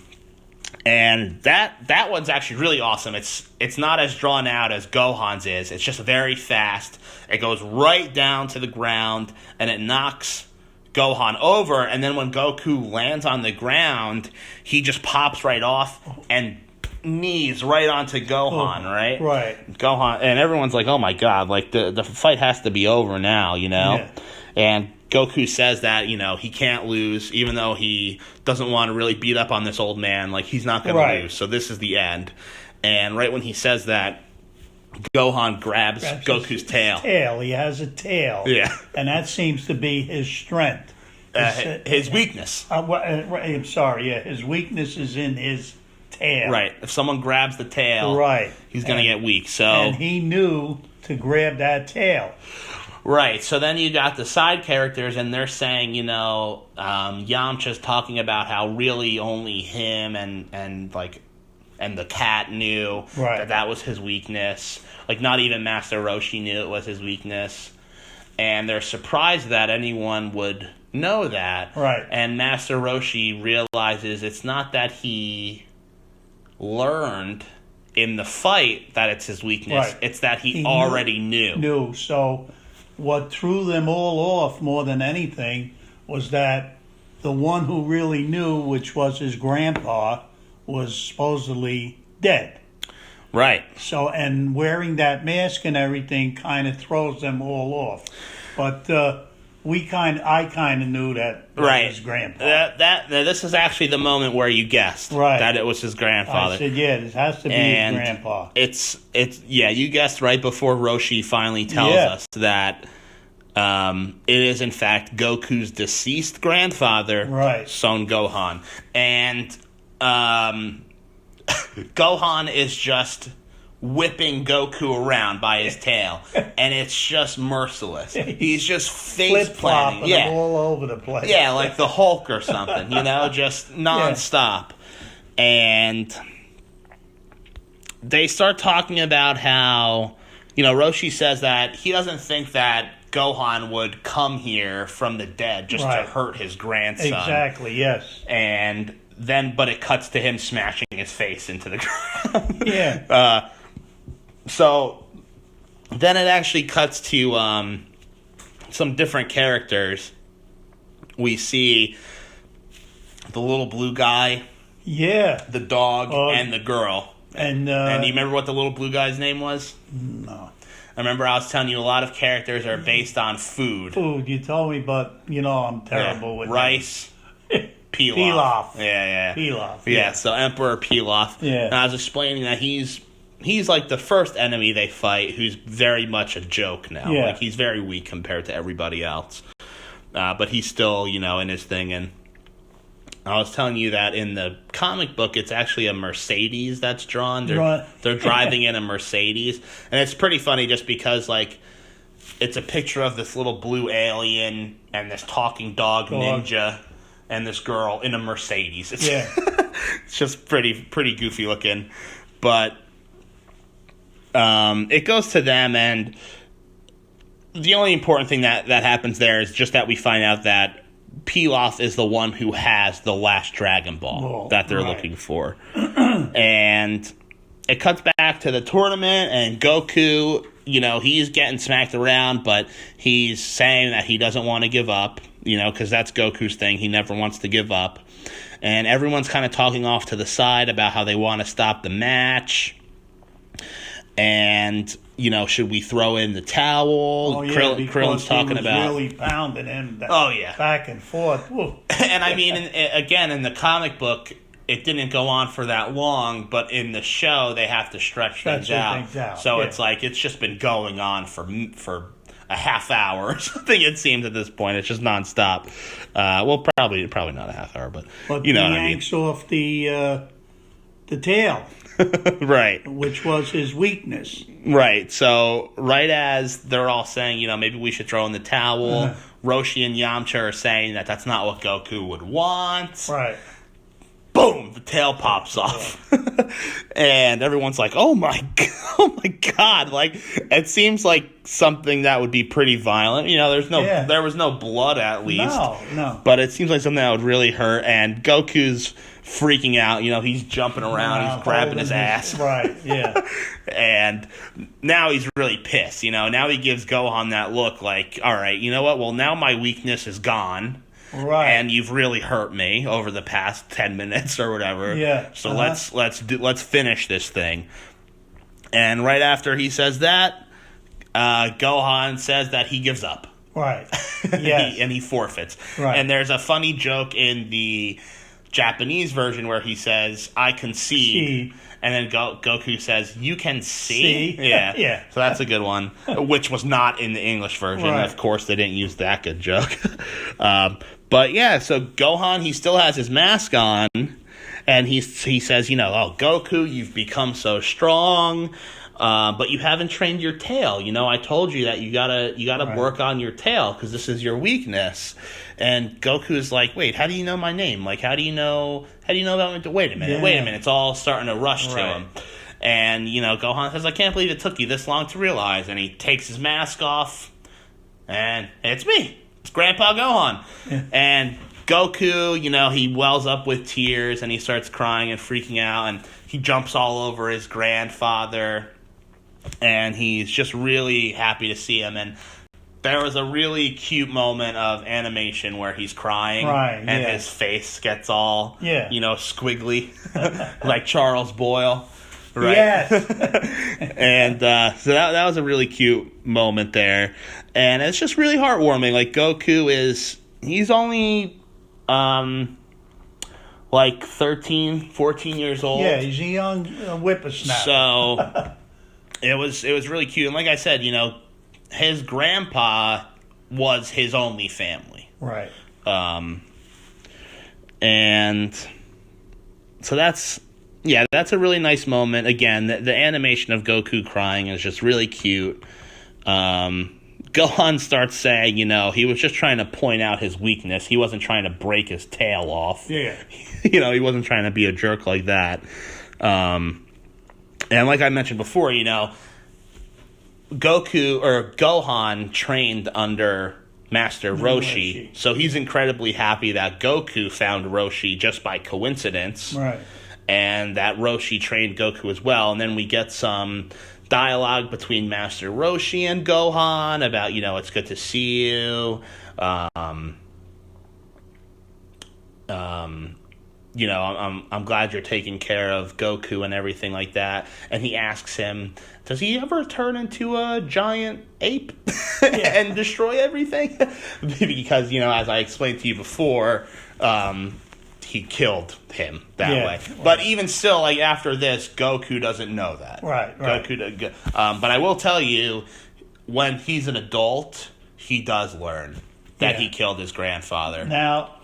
And that one's actually really awesome. It's not as drawn out as Gohan's is. It's just very fast. It goes right down to the ground, and it knocks Gohan over. And then when Goku lands on the ground, he just pops right off and knees right onto Gohan, right? Right. Gohan, and everyone's like, "Oh my God, like the fight has to be over now," Yeah. And Goku says that, he can't lose, even though he doesn't want to really beat up on this old man. Like, he's not going to lose, so this is the end. And right when he says that, Gohan grabs Goku's tail. He has a tail. Yeah. And that seems to be his strength. his weakness. I'm sorry, yeah. His weakness is in his tail. Right. If someone grabs the tail, right, he's going to get weak. So, and he knew to grab that tail. Right. So then you got the side characters, and they're saying, Yamcha's talking about how really only him and the cat knew that was his weakness. Like, not even Master Roshi knew it was his weakness. And they're surprised that anyone would know that. Right. And Master Roshi realizes it's not that he learned in the fight that it's his weakness. Right. It's that he already knew. So what threw them all off more than anything was that the one who really knew, which was his grandpa, was supposedly dead. Right. So, and wearing that mask and everything kind of throws them all off. But I kind of knew that was his grandpa. This is actually the moment where you guessed that it was his grandfather. I said, yeah, this has to be his grandpa. You guessed right before Roshi finally tells us that it is in fact Goku's deceased grandfather, Son Gohan. And Gohan is just whipping Goku around by his tail, and it's just merciless. He's just face planting, all over the place. Yeah, like the Hulk or something, just nonstop. And they start talking about how, Roshi says that he doesn't think that Gohan would come here from the dead just to hurt his grandson. Exactly, yes. And then, but it cuts to him smashing his face into the ground. Yeah. So then it actually cuts to some different characters. We see the little blue guy, the dog, and the girl. And you remember what the little blue guy's name was? No. I remember I was telling you a lot of characters are based on food. Food, you told me, but I'm terrible with rice. Pilaf. Yeah. Pilaf. Yeah, so Emperor Pilaf. Yeah. And I was explaining that he's like the first enemy they fight who's very much a joke now. Yeah. Like, he's very weak compared to everybody else. But he's still, in his thing. And I was telling you that in the comic book, it's actually a Mercedes that's drawn. They're driving in a Mercedes. And it's pretty funny just because, it's a picture of this little blue alien and this talking dog ninja and this girl in a Mercedes. It's just pretty goofy looking. But it goes to them, and the only important thing that happens there is just that we find out that Pilaf is the one who has the last Dragon Ball that they're looking for. And it cuts back to the tournament, and Goku, he's getting smacked around, but he's saying that he doesn't want to give up, because that's Goku's thing. He never wants to give up. And everyone's kind of talking off to the side about how they want to stop the match. And, should we throw in the towel? Krillin's talking about really pounding him back and forth. And I mean, again, in the comic book, it didn't go on for that long, but in the show, they have to stretch things out. So it's like it's just been going on for a half hour or something. It seems at this point, it's just nonstop. Probably not a half hour, but you know what I mean. He yanks off the tail. Right. Which was his weakness. Right. So, right as they're all saying, maybe we should throw in the towel, Roshi and Yamcha are saying that that's not what Goku would want. Right. Boom! The tail pops off. And everyone's like, oh my God. Like, it seems like something that would be pretty violent. There was no blood at least. No. But it seems like something that would really hurt. And Goku's freaking out. He's jumping around. He's grabbing his ass. Right, yeah. And now he's really pissed. Now he gives Gohan that look like, all right, you know what? Well, now my weakness is gone. Right. And you've really hurt me over the past 10 minutes or whatever. Yeah. So let's finish this thing. And right after he says that, Gohan says that he gives up. Right. Yeah. and he forfeits. Right. And there's a funny joke in the Japanese version where he says, I can see. And then Goku says, you can see? Yeah. Yeah. So that's a good one, which was not in the English version. Right. Of course, they didn't use that good joke. But yeah, so Gohan, he still has his mask on, and he says, you know, oh, Goku, you've become so strong, but you haven't trained your tail. You know, I told you that you gotta work on your tail because this is your weakness. And Goku is like, wait, how do you know my name? Like, how do you know about me? Wait a minute. It's all starting to rush to him. And, you know, Gohan says, I can't believe it took you this long to realize. And he takes his mask off, and it's me. It's Grandpa Gohan. Yeah. And Goku, you know, he wells up with tears, and he starts crying and freaking out, and he jumps all over his grandfather, and he's just really happy to see him. And there was a really cute moment of animation where he's crying and his face gets all, you know, squiggly, like Charles Boyle. Right. Yes. And so that was a really cute moment there. And it's just really heartwarming. Like, Goku he's only like 13, 14 years old. Yeah, he's a young whippersnapper. So it was really cute. And like I said, you know, his grandpa was his only family. Right. And so that's a really nice moment. Again, the animation of Goku crying is just really cute. Gohan starts saying, you know, he was just trying to point out his weakness. He wasn't trying to break his tail off. Yeah. You know, he wasn't trying to be a jerk like that. And like I mentioned before, you know, Gohan trained under Master Roshi. So he's incredibly happy that Goku found Roshi just by coincidence. Right. And that Roshi trained Goku as well. And then we get some dialogue between Master Roshi and Gohan about, you know, it's good to see you. You know, I'm glad you're taking care of Goku and everything like that. And he asks him, does he ever turn into a giant ape and destroy everything? Because, you know, as I explained to you before, he killed him that way. Right. But even still, like, after this, Goku doesn't know that. Right. Goku, but I will tell you, when he's an adult, he does learn that he killed his grandfather. Now,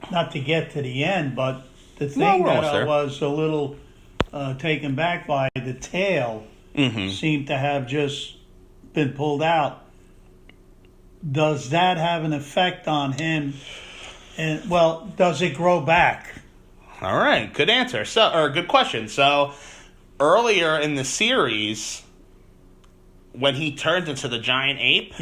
not to get to the end, but the thing that I was a little taken back by, the tail seemed to have just been pulled out. Does that have an effect on him? And, well, does it grow back? All right, good answer. Good question. So, earlier in the series, when he turned into the giant ape,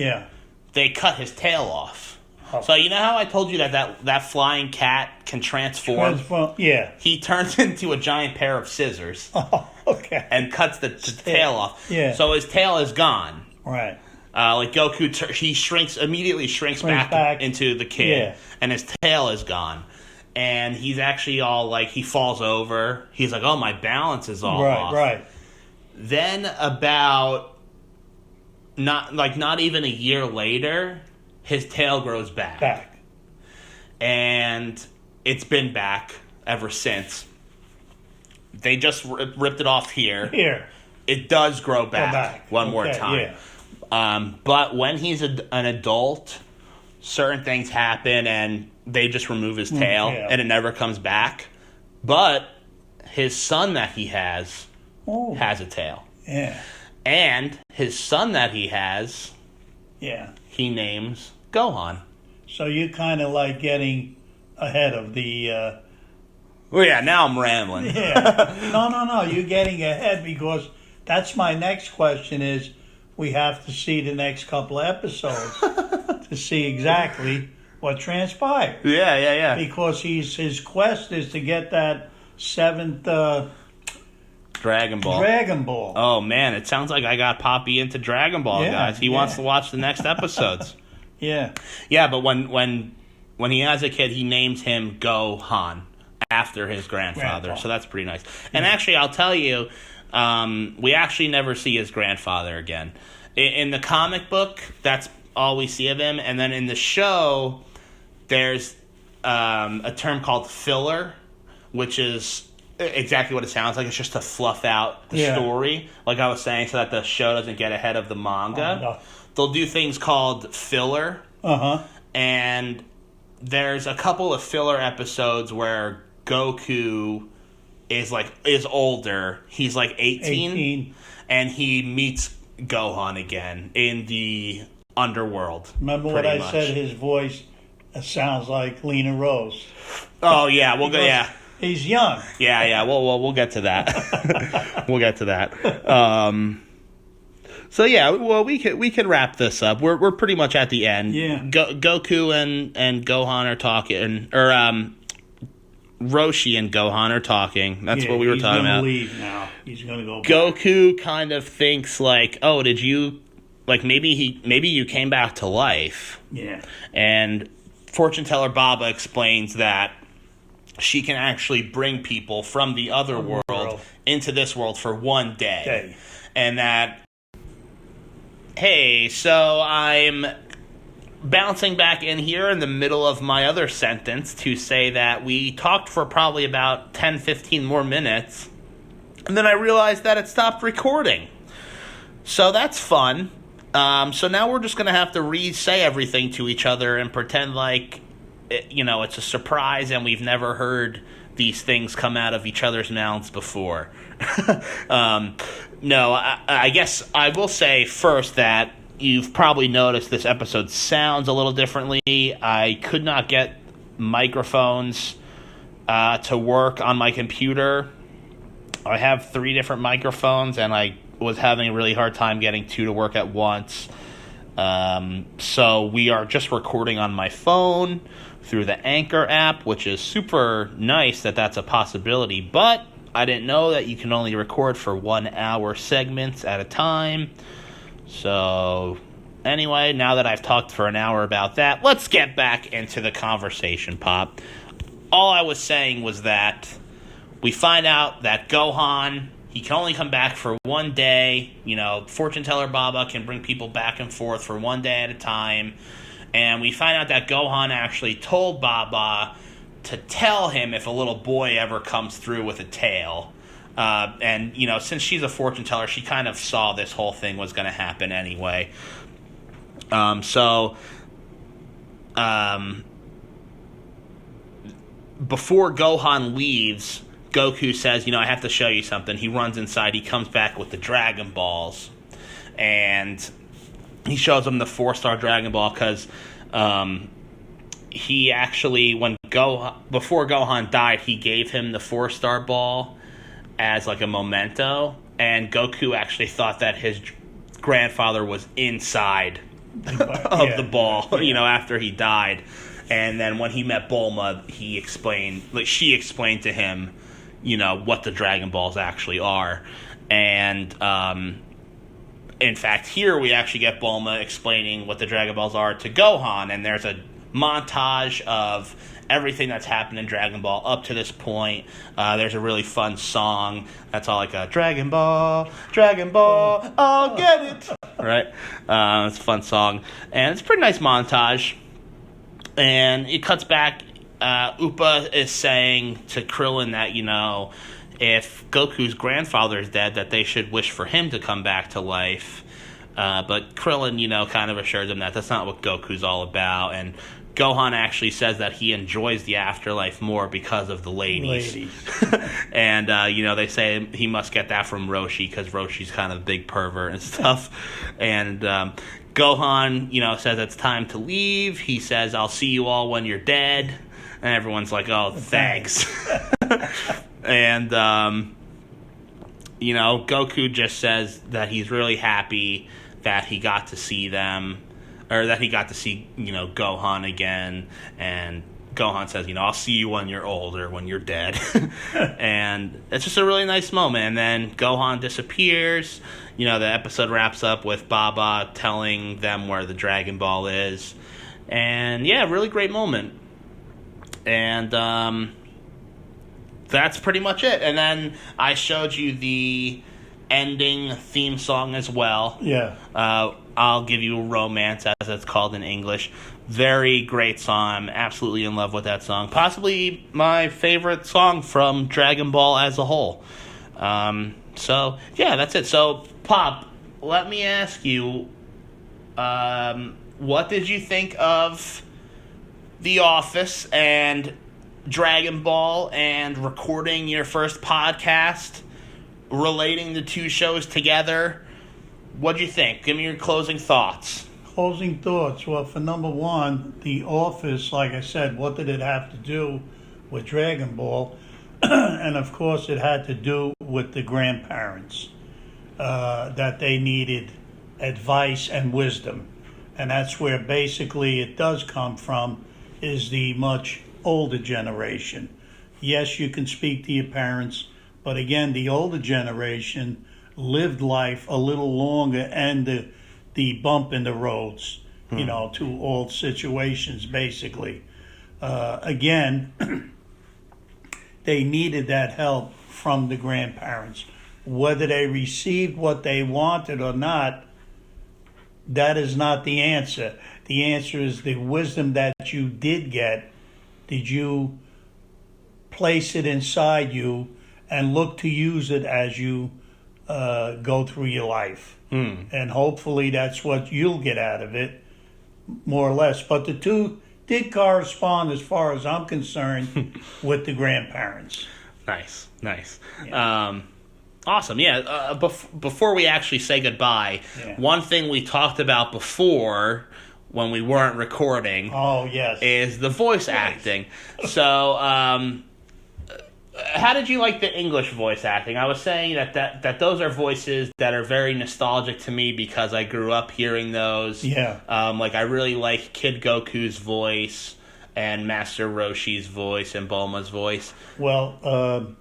they cut his tail off. Oh. So, you know how I told you that flying cat can transform? Yeah. He turns into a giant pair of scissors. Oh, okay. And cuts the tail off. Yeah. So his tail is gone. Right. Like Goku, he immediately shrinks back into the kid, and his tail is gone. And he's actually all like, he falls over. He's like, oh, my balance is all off. Right. Then about not even a year later, his tail grows back. And it's been back ever since. They just ripped it off here. It does grow back one more time. Yeah. But when he's an adult, certain things happen and they just remove his tail and it never comes back. But his son that he has a tail. Yeah. And his son that he has, he names Gohan. So you kind of like getting ahead of the... Well, yeah, now I'm rambling. Yeah. No. You're getting ahead because that's my next question is, we have to see the next couple of episodes to see exactly what transpired. Yeah. Because his quest is to get that 7th Dragon Ball. Oh man, it sounds like I got Poppy into Dragon Ball, guys. He wants to watch the next episodes. Yeah, but when he has a kid, he names him Gohan after his grandfather. So that's pretty nice. And actually, I'll tell you, we actually never see his grandfather again. In the comic book, that's all we see of him. And then in the show, there's a term called filler, which is exactly what it sounds like. It's just to fluff out the story, like I was saying, so that the show doesn't get ahead of the manga. They'll do things called filler. Uh-huh. And there's a couple of filler episodes where Goku is older. He's like 18. And he meets Gohan again in the underworld. Remember what I said? His voice sounds like Lena Rose. Oh yeah, we'll go. Yeah, he's young. Yeah. We'll get to that. We'll get to that. So yeah, well we can wrap this up. We're pretty much at the end. Yeah. Goku and Gohan are talking, or Roshi and Gohan are talking. That's what we were talking about. He's going to leave now. He's going to go back. Goku kind of thinks like, oh, did you, like maybe you came back to life. Yeah. And fortune teller Baba explains that she can actually bring people from the other world into this world for one day. Okay. And that, hey, so I'm bouncing back in here in the middle of my other sentence to say that we talked for probably about 10, 15 more minutes, and then I realized that it stopped recording. So that's fun. So now we're just going to have to re-say everything to each other and pretend like, it's a surprise and we've never heard these things come out of each other's mouths before. No, I guess I will say first that you've probably noticed this episode sounds a little differently. I could not get microphones to work on my computer. I have 3 different microphones, and I was having a really hard time getting 2 to work at once. So we are just recording on my phone through the Anchor app, which is super nice that that's a possibility. But I didn't know that you can only record for 1 hour segments at a time. So, anyway, now that I've talked for an hour about that, let's get back into the conversation, Pop. All I was saying was that we find out that Gohan, he can only come back for 1 day. Fortune teller Baba can bring people back and forth for 1 day at a time. And we find out that Gohan actually told Baba to tell him if a little boy ever comes through with a tail. And since she's a fortune teller, she kind of saw this whole thing was going to happen anyway. Before Gohan leaves, Goku says, I have to show you something. He runs inside. He comes back with the Dragon Balls. And he shows him the 4-star Dragon Ball because he actually, before Gohan died, he gave him the 4-star ball as like a memento, and Goku actually thought that his grandfather was inside of the ball, after he died. And then when he met Bulma, she explained to him, what the Dragon Balls actually are. And in fact, here we actually get Bulma explaining what the Dragon Balls are to Gohan, and there's a montage of everything that's happened in Dragon Ball up to this point. There's a really fun song that's all like a Dragon Ball, I'll get it. Right? It's a fun song. And it's a pretty nice montage. And it cuts back. Upa is saying to Krillin that, if Goku's grandfather is dead, that they should wish for him to come back to life. But Krillin, kind of assures him that that's not what Goku's all about. And Gohan actually says that he enjoys the afterlife more because of the ladies. And, they say he must get that from Roshi because Roshi's kind of a big pervert and stuff. And Gohan, says it's time to leave. He says, I'll see you all when you're dead. And everyone's like, oh, thanks. And, Goku just says that he's really happy that he got to see them. Or that he got to see, Gohan again. And Gohan says, I'll see you when you're older, when you're dead. And it's just a really nice moment. And then Gohan disappears. The episode wraps up with Baba telling them where the Dragon Ball is. And, yeah, really great moment. And that's pretty much it. And then I showed you the ending theme song as well. Yeah. I'll Give You Romance, as it's called in English. Very great song. I'm absolutely in love with that song. Possibly my favorite song from Dragon Ball as a whole. So, yeah, that's it. So, Pop, let me ask you, what did you think of The Office and Dragon Ball and recording your first podcast, relating the two shows together. What'd you think? Give me your closing thoughts. Closing thoughts. Well, for number one, The Office, like I said, what did it have to do with Dragon Ball? And of course, it had to do with the grandparents, that they needed advice and wisdom. And that's where basically it does come from, is the much older generation. Yes, you can speak to your parents, but again, the older generation lived life a little longer, and the bump in the roads, to all situations, basically. Again, they needed that help from the grandparents. Whether they received what they wanted or not, that is not the answer. The answer is the wisdom that you did get. Did you place it inside you and look to use it as you go through your life? And hopefully that's what you'll get out of it, more or less. But the two did correspond, as far as I'm concerned, with the grandparents. Nice. Yeah. Awesome. Yeah. Before we actually say goodbye, one thing we talked about before when we weren't recording, is the voice acting. So, how did you like the English voice acting? I was saying that those are voices that are very nostalgic to me because I grew up hearing those. Yeah. I really like Kid Goku's voice and Master Roshi's voice and Bulma's voice. Well,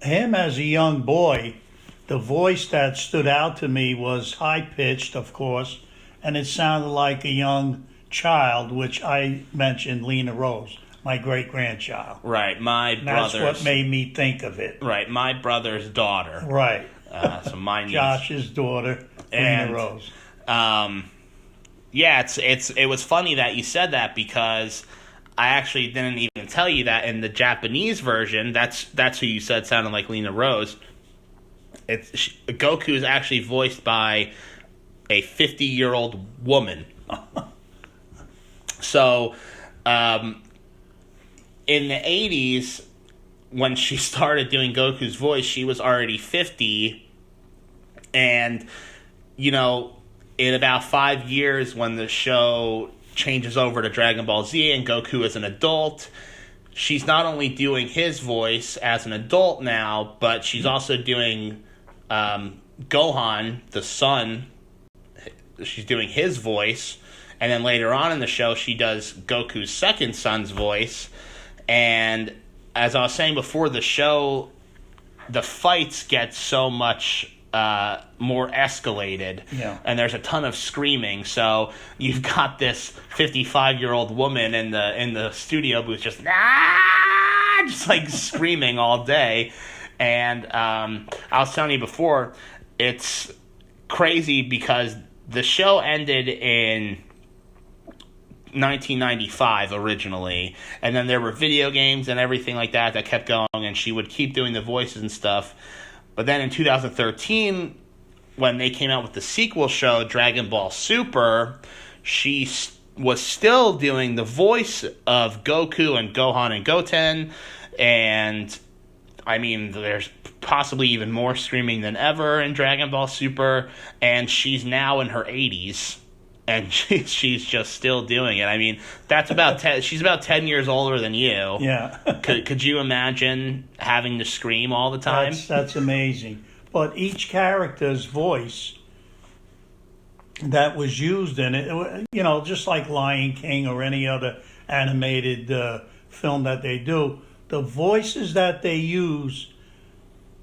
him as a young boy, the voice that stood out to me was high-pitched, of course, and it sounded like a young child, which I mentioned, Lena Rose. My great-grandchild. Right, That's what made me think of it. Right, my brother's daughter. Right. So my niece. Josh's daughter, Lena Rose. It was funny that you said that because I actually didn't even tell you that in the Japanese version. That's who you said sounded like Lena Rose. Goku is actually voiced by a 50-year-old woman. So, in the 80s, when she started doing Goku's voice, she was already 50. And, in about 5 years, when the show changes over to Dragon Ball Z and Goku is an adult, she's not only doing his voice as an adult now, but she's also doing Gohan, the son. She's doing his voice. And then later on in the show, she does Goku's second son's voice. And as I was saying before the show, the fights get so much more escalated. Yeah. And there's a ton of screaming. So you've got this 55-year-old woman in the studio booth just like screaming all day. And I was telling you before, it's crazy because the show ended in 1995 originally, and then there were video games and everything like that kept going, and she would keep doing the voices and stuff. But then in 2013, when they came out with the sequel show, Dragon Ball Super, she was still doing the voice of Goku and Gohan and Goten, and I mean, there's possibly even more screaming than ever in Dragon Ball Super, and she's now in her 80s. And she's just still doing it. I mean, that's about she's about 10 years older than you. Yeah. Could you imagine having to scream all the time? That's amazing. But each character's voice that was used in it, just like Lion King or any other animated film that they do, the voices that they use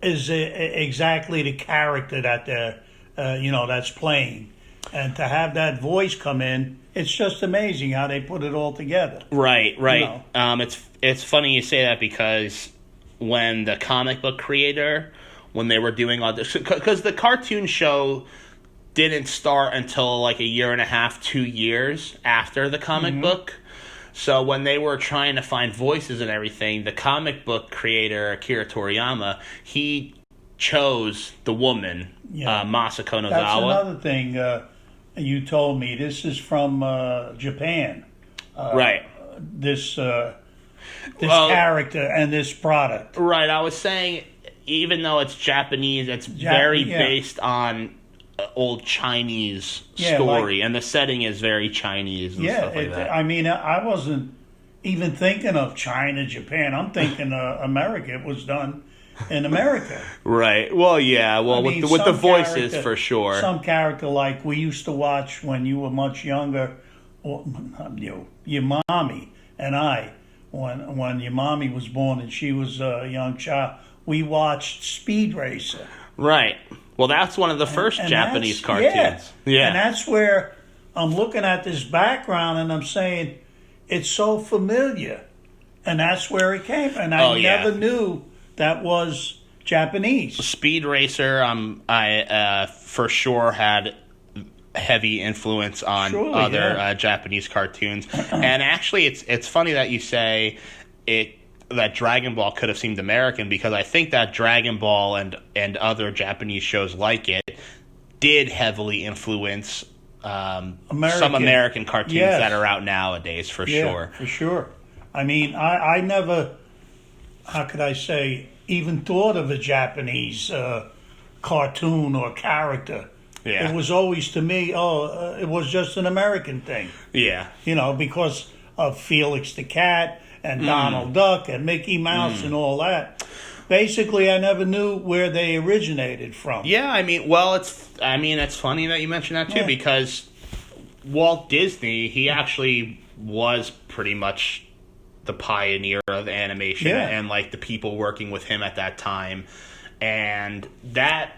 is exactly the character that they're, that's playing. And to have that voice come in, it's just amazing how they put it all together. Right. It's funny you say that because when the comic book creator, when they were doing all this, because the cartoon show didn't start until like a year and a half, 2 years after the comic book. So when they were trying to find voices and everything, the comic book creator, Akira Toriyama, he chose the woman, Masako Nozawa. That's another thing you told me. This is from Japan. Right. this Well, character and this product. Right, I was saying, even though it's Japanese, it's very based on old Chinese story, and the setting is very Chinese and stuff like that. I mean, I wasn't even thinking of China, Japan. I'm thinking America. It was done in America. Right. Well, yeah. Well, I mean, with the voices, for sure. Some character like we used to watch when you were much younger, or, your mommy and I, when your mommy was born and she was a young child, we watched Speed Racer. Right. Well, that's one of the first Japanese cartoons. Yeah. And that's where I'm looking at this background and I'm saying, it's so familiar. And that's where it came. And I never knew that was Japanese. Speed Racer, I for sure had heavy influence on other Japanese cartoons. And actually, it's funny that you say that Dragon Ball could have seemed American, because I think that Dragon Ball and other Japanese shows like it did heavily influence some American cartoons that are out nowadays, for sure. For sure. I mean, I never, how could I say, even thought of a Japanese cartoon or character. Yeah. It was always, to me, it was just an American thing. Yeah. Because of Felix the Cat and Donald Duck and Mickey Mouse and all that. Basically, I never knew where they originated from. Yeah, I mean, it's funny that you mentioned that too, because Walt Disney, he actually was pretty much the pioneer of animation and like the people working with him at that time, and that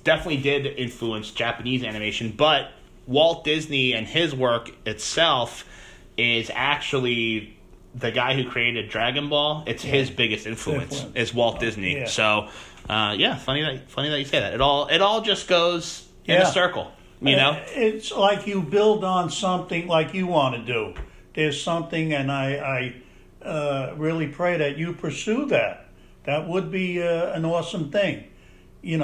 definitely did influence Japanese animation. But Walt Disney and his work itself is actually the guy who created Dragon Ball. It's his biggest influence is Walt Disney. Yeah. So, funny that you say that. It all just goes in a circle. You know, it's like you build on something like you want to do. There's something, and I really pray that you pursue that. That would be an awesome thing. In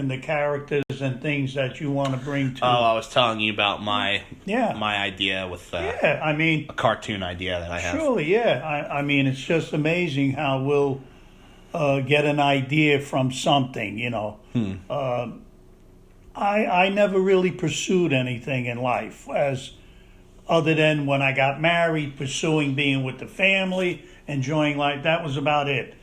the characters and things that you want to bring to. Oh, I was telling you about my idea with a cartoon idea that I have. Surely, I mean, it's just amazing how we'll get an idea from something. I never really pursued anything in life other than when I got married, pursuing being with the family, enjoying life. That was about it.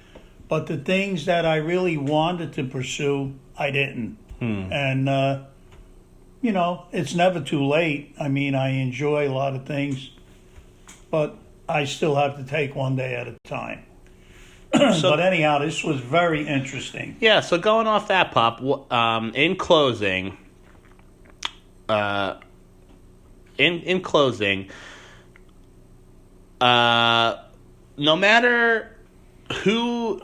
But the things that I really wanted to pursue, I didn't. And, it's never too late. I mean, I enjoy a lot of things, but I still have to take one day at a time. But anyhow, this was very interesting. Yeah, so going off that, Pop, in closing, no matter who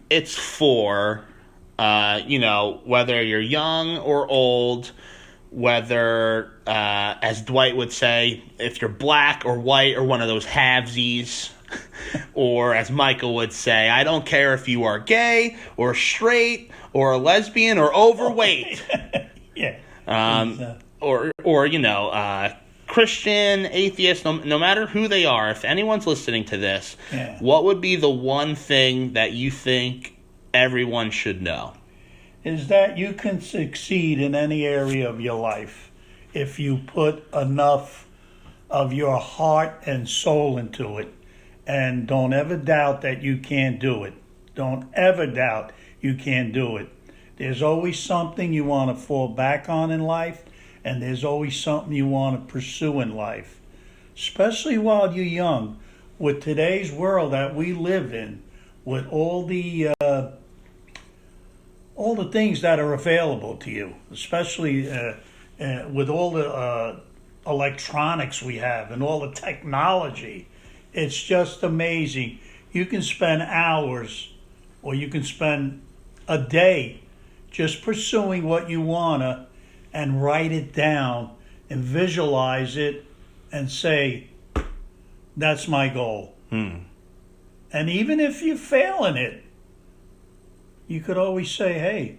it's for, whether you're young or old, whether, as Dwight would say, if you're black or white or one of those halvesies, or as Michael would say, I don't care if you are gay or straight or a lesbian or overweight. Or Christian, atheist, no matter who they are, if anyone's listening to this, what would be the one thing that you think everyone should know? Is that you can succeed in any area of your life if you put enough of your heart and soul into it. And don't ever doubt that you can't do it. Don't ever doubt you can't do it. There's always something you want to fall back on in life, and there's always something you want to pursue in life, especially while you're young. With today's world that we live in, with all the things that are available to you, especially with all the electronics we have and all the technology, it's just amazing. You can spend hours, or you can spend a day just pursuing what you wanna, and write it down and visualize it and say, that's my goal. And even if you fail in it, you could always say, hey,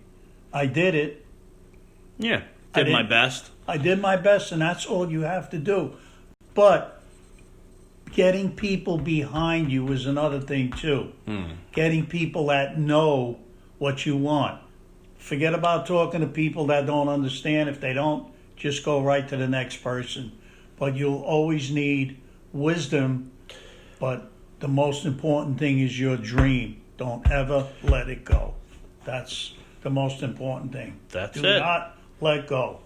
I did it. Yeah, did my best. I did my best, and that's all you have to do. But getting people behind you is another thing too. Getting people that know what you want. Forget about talking to people that don't understand. If they don't, just go right to the next person. But you'll always need wisdom. But the most important thing is your dream. Don't ever let it go. That's the most important thing. That's Do it. not let go.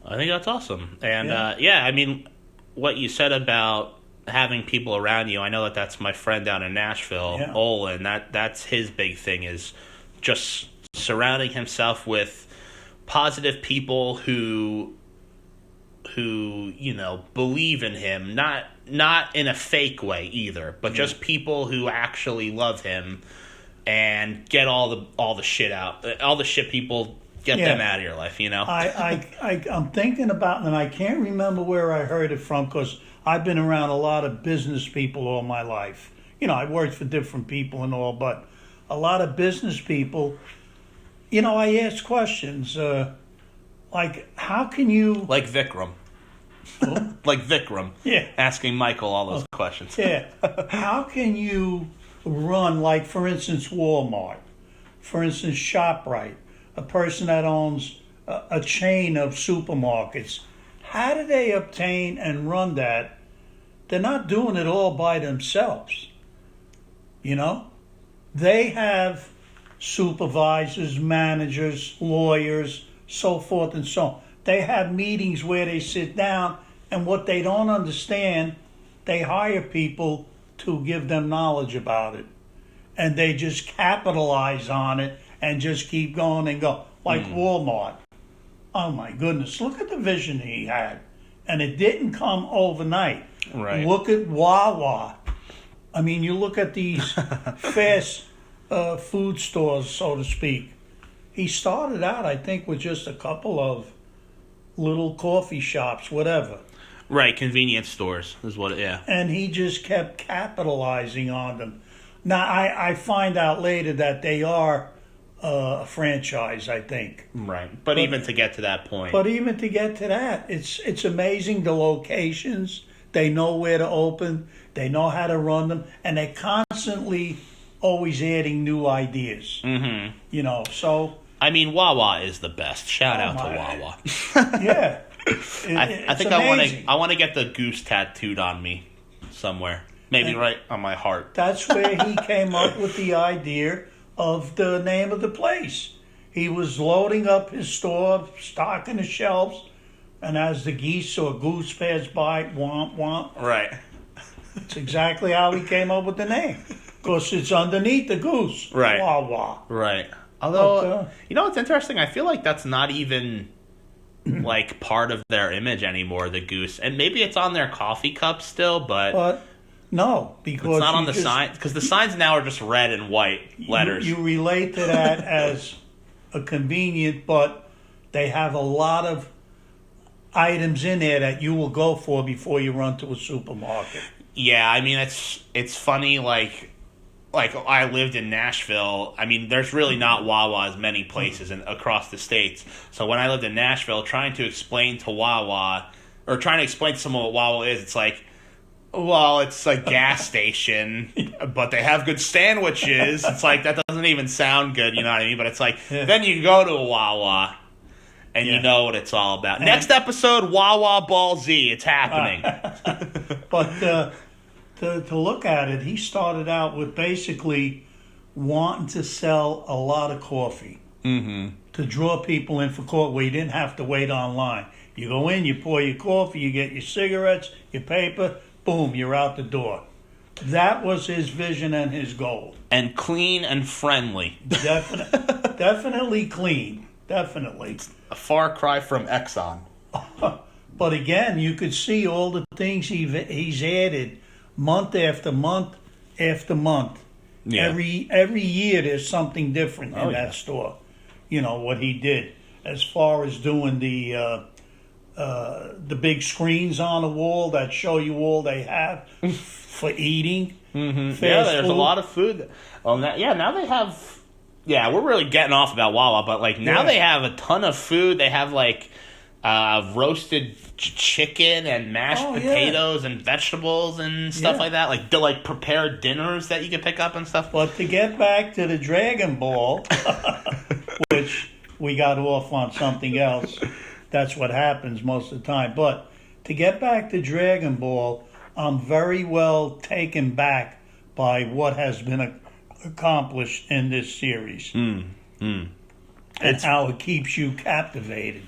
I think that's awesome. And I mean, what you said about having people around you, I know that's my friend down in Nashville, Olin. That's his big thing, is just surrounding himself with positive people who believe in him, not in a fake way either, but just people who actually love him and get all the shit out, all the shit people, get them out of your life, I'm thinking about, and I can't remember where I heard it from, because I've been around a lot of business people all my life. I worked for different people and all, but a lot of business people, I ask questions, like, how can you... Like Vikram. Like Vikram. Yeah. Asking Michael all those questions. Yeah. How can you run, like, for instance, Walmart, for instance, ShopRite, a person that owns a chain of supermarkets? How do they obtain and run that? They're not doing it all by themselves. They have supervisors, managers, lawyers, so forth and so on. They have meetings where they sit down, and what they don't understand, they hire people to give them knowledge about it. And they just capitalize on it and just keep going and go. Like Walmart. Oh my goodness, look at the vision he had. And it didn't come overnight. Right. Look at Wawa. I mean, you look at these fast food stores, so to speak. He started out, I think, with just a couple of little coffee shops, whatever. Right, convenience stores is what And he just kept capitalizing on them. Now, I find out later that they are a franchise, I think. Right, but even to get to that point. But even to get to that, it's amazing, the locations. They know where to open. They know how to run them. And they're constantly always adding new ideas. Mm-hmm. So... I mean, Wawa is the best. Shout out to Wawa. Yeah. I think I want to get the goose tattooed on me somewhere. Maybe right on my heart. That's where he came up with the idea of the name of the place. He was loading up his store, stocking the shelves, and as the geese or goose passed by, womp, womp. Right. That's exactly how he came up with the name. Because it's underneath the goose. Right. Wawa. Right. Although, what's interesting? I feel like that's not even, like, part of their image anymore, the goose. And maybe it's on their coffee cups still, but no, because... It's not on the sign, because the signs now are just red and white letters. You relate to that as a convenient, but they have a lot of items in there that you will go for before you run to a supermarket. Yeah, I mean, it's funny, like I lived in Nashville. I mean, there's really not Wawa as many places across the states. So when I lived in Nashville, trying to explain to Wawa, or trying to explain to someone what Wawa is, it's like, well, it's a gas station, but they have good sandwiches. It's like, that doesn't even sound good, you know what I mean? But it's like, then you go to a Wawa, and you know what it's all about. Next episode, Wawa Ball Z. It's happening. But to look at it, he started out with basically wanting to sell a lot of coffee to draw people in for coffee where you didn't have to wait online. You go in, you pour your coffee, you get your cigarettes, your paper, boom, you're out the door. That was his vision and his goal. And clean and friendly. Definitely clean. Definitely. It's a far cry from Exxon. But again, you could see all the things he's added month after month after month. Yeah. Every year there's something different in that store. What he did as far as doing the big screens on the wall that show you all they have for eating. Mm-hmm. Yeah, there's a lot of food. Well, now they have. Yeah, we're really getting off about Wawa, but now they have a ton of food. They have roasted chicken and mashed potatoes and vegetables and stuff like that. Like prepared dinners that you can pick up and stuff. But to get back to the Dragon Ball, which we got off on something else, that's what happens most of the time. But to get back to Dragon Ball, I'm very well taken back by what has been accomplished in this series. And how it keeps you captivated.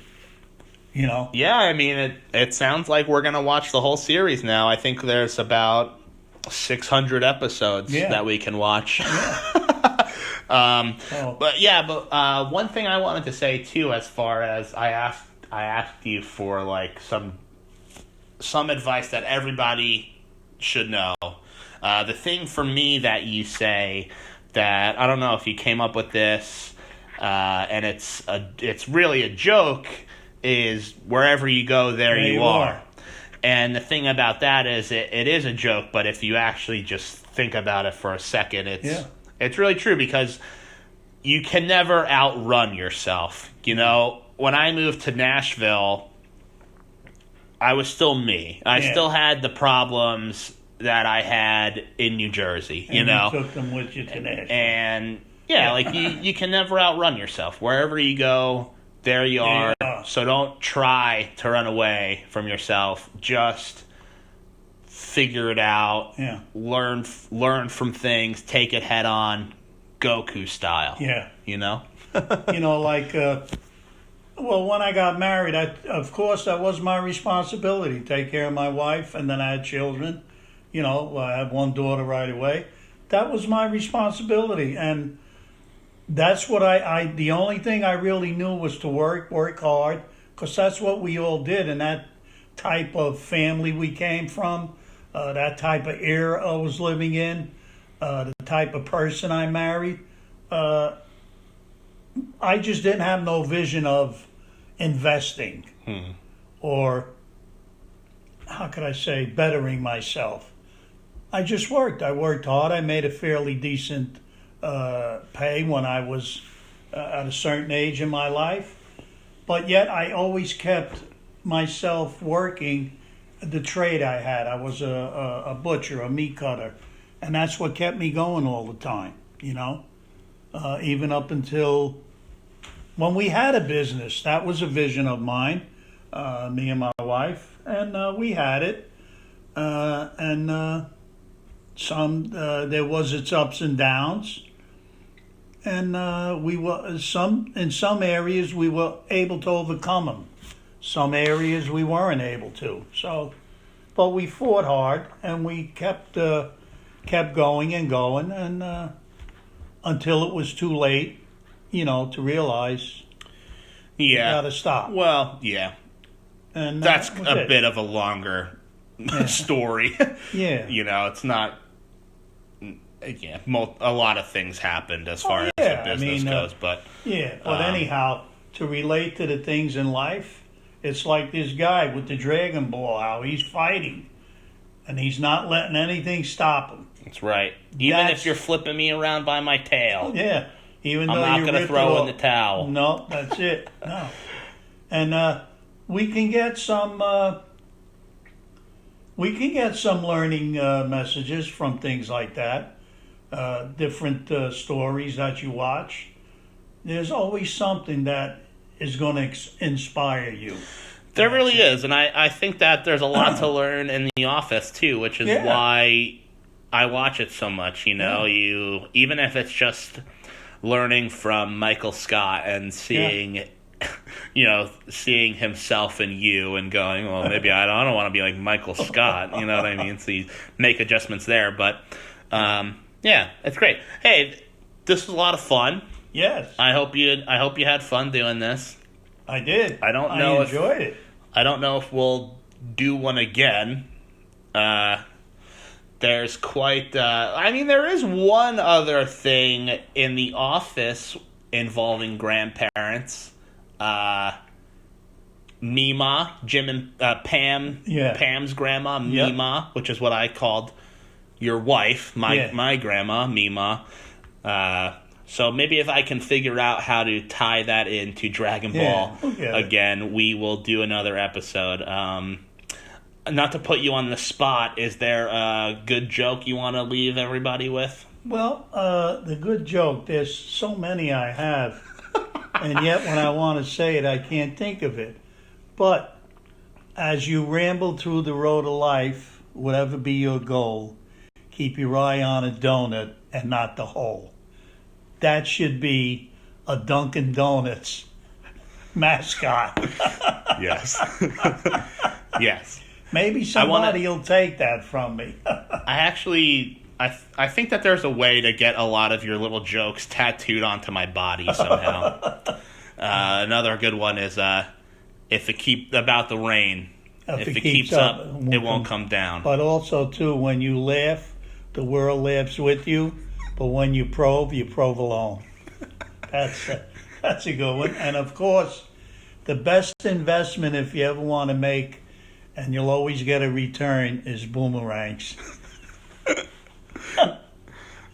You know? Yeah, I mean, it sounds like we're going to watch the whole series now. I think there's about 600 episodes that we can watch. Yeah. But one thing I wanted to say, too, as far as I asked you for, like, some advice that everybody should know. The thing for me that you say that, I don't know if you came up with this, and it's really a joke, is wherever you go, there you are. And the thing about that is it is a joke, but if you actually just think about it for a second, it's really true, because you can never outrun yourself. You know, when I moved to Nashville, I was still me. I still had the problems that I had in New Jersey, you know. You took them with you to Nashville. And, like, you can never outrun yourself. Wherever you go, there you are. So don't try to run away from yourself. Just figure it out. Yeah. Learn from things. Take it head on. Goku style. Yeah. You know? You know, like, when I got married, of course, that was my responsibility. Take care of my wife, and then I had children. You know, I had one daughter right away. That was my responsibility. And that's what the only thing I really knew was to work hard, because that's what we all did, and that type of family we came from, that type of era I was living in, the type of person I married. I just didn't have no vision of investing or, how could I say, bettering myself. I just worked. I worked hard. I made a fairly decent pay when I was at a certain age in my life, but yet I always kept myself working the trade I had. I was a butcher, a meat cutter, and that's what kept me going all the time, you know, even up until when we had a business. That was a vision of mine, me and my wife, and we had it, and there was its ups and downs. And in some areas we were able to overcome them. Some areas we weren't able to. So, but we fought hard, and we kept going and going, and until it was too late, you know, to realize you gotta stop. Well, yeah, and that's a bit of a longer story. Yeah, you know, it's not. Yeah, a lot of things happened as far as the business goes, but anyhow, to relate to the things in life, it's like this guy with the Dragon Ball, how he's fighting, and he's not letting anything stop him. That's right. Even if you're flipping me around by my tail, even I'm though not going to throw in the towel. No, that's it. No, and we can get some learning messages from things like that. Different stories that you watch. There's always something that is going to inspire you. There really is, and I think that there's a lot to learn in The Office too, which is why I watch it so much. You know, even if it's just learning from Michael Scott and seeing, seeing himself in you and going, well, maybe I don't want to be like Michael Scott. You know what I mean? So you make adjustments there, but. Yeah, it's great. Hey, this was a lot of fun. Yes. I hope you had fun doing this. I did. I enjoyed it. I don't know if we'll do one again. There's there is one other thing in The Office involving grandparents. Mima, Jim and Pam, Pam's grandma, Mima, which is what I called your wife, my grandma, Mima, So maybe if I can figure out how to tie that into Dragon Ball again, we will do another episode. Not to put you on the spot, is there a good joke you want to leave everybody with? Well, the good joke, there's so many I have, and yet when I want to say it, I can't think of it. But as you ramble through the road of life, whatever be your goal, keep your eye on a donut and not the hole. That should be a Dunkin' Donuts mascot. Yes. Yes. Maybe somebody will take that from me. I think that there's a way to get a lot of your little jokes tattooed onto my body somehow. Another good one is about the rain. If it keeps up, it won't come down. But also, too, when you laugh, the world laughs with you. But when you probe alone. That's a good one. And, of course, the best investment if you ever want to make, and you'll always get a return, is boomerangs.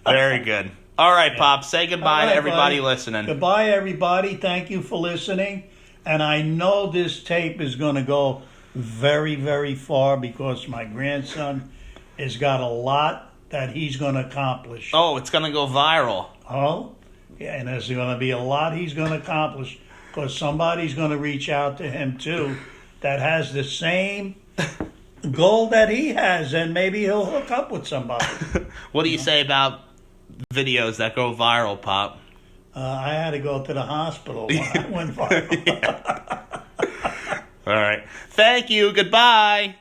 Very good. All right, Pop. Say goodbye to everybody listening. Goodbye, everybody. Thank you for listening. And I know this tape is going to go very, very far because my grandson has got a lot that he's going to accomplish. Oh, it's going to go viral. Oh, yeah, and there's going to be a lot he's going to accomplish because somebody's going to reach out to him, too, that has the same goal that he has, and maybe he'll hook up with somebody. What do you say about videos that go viral, Pop? I had to go to the hospital when I went viral. All right. Thank you. Goodbye.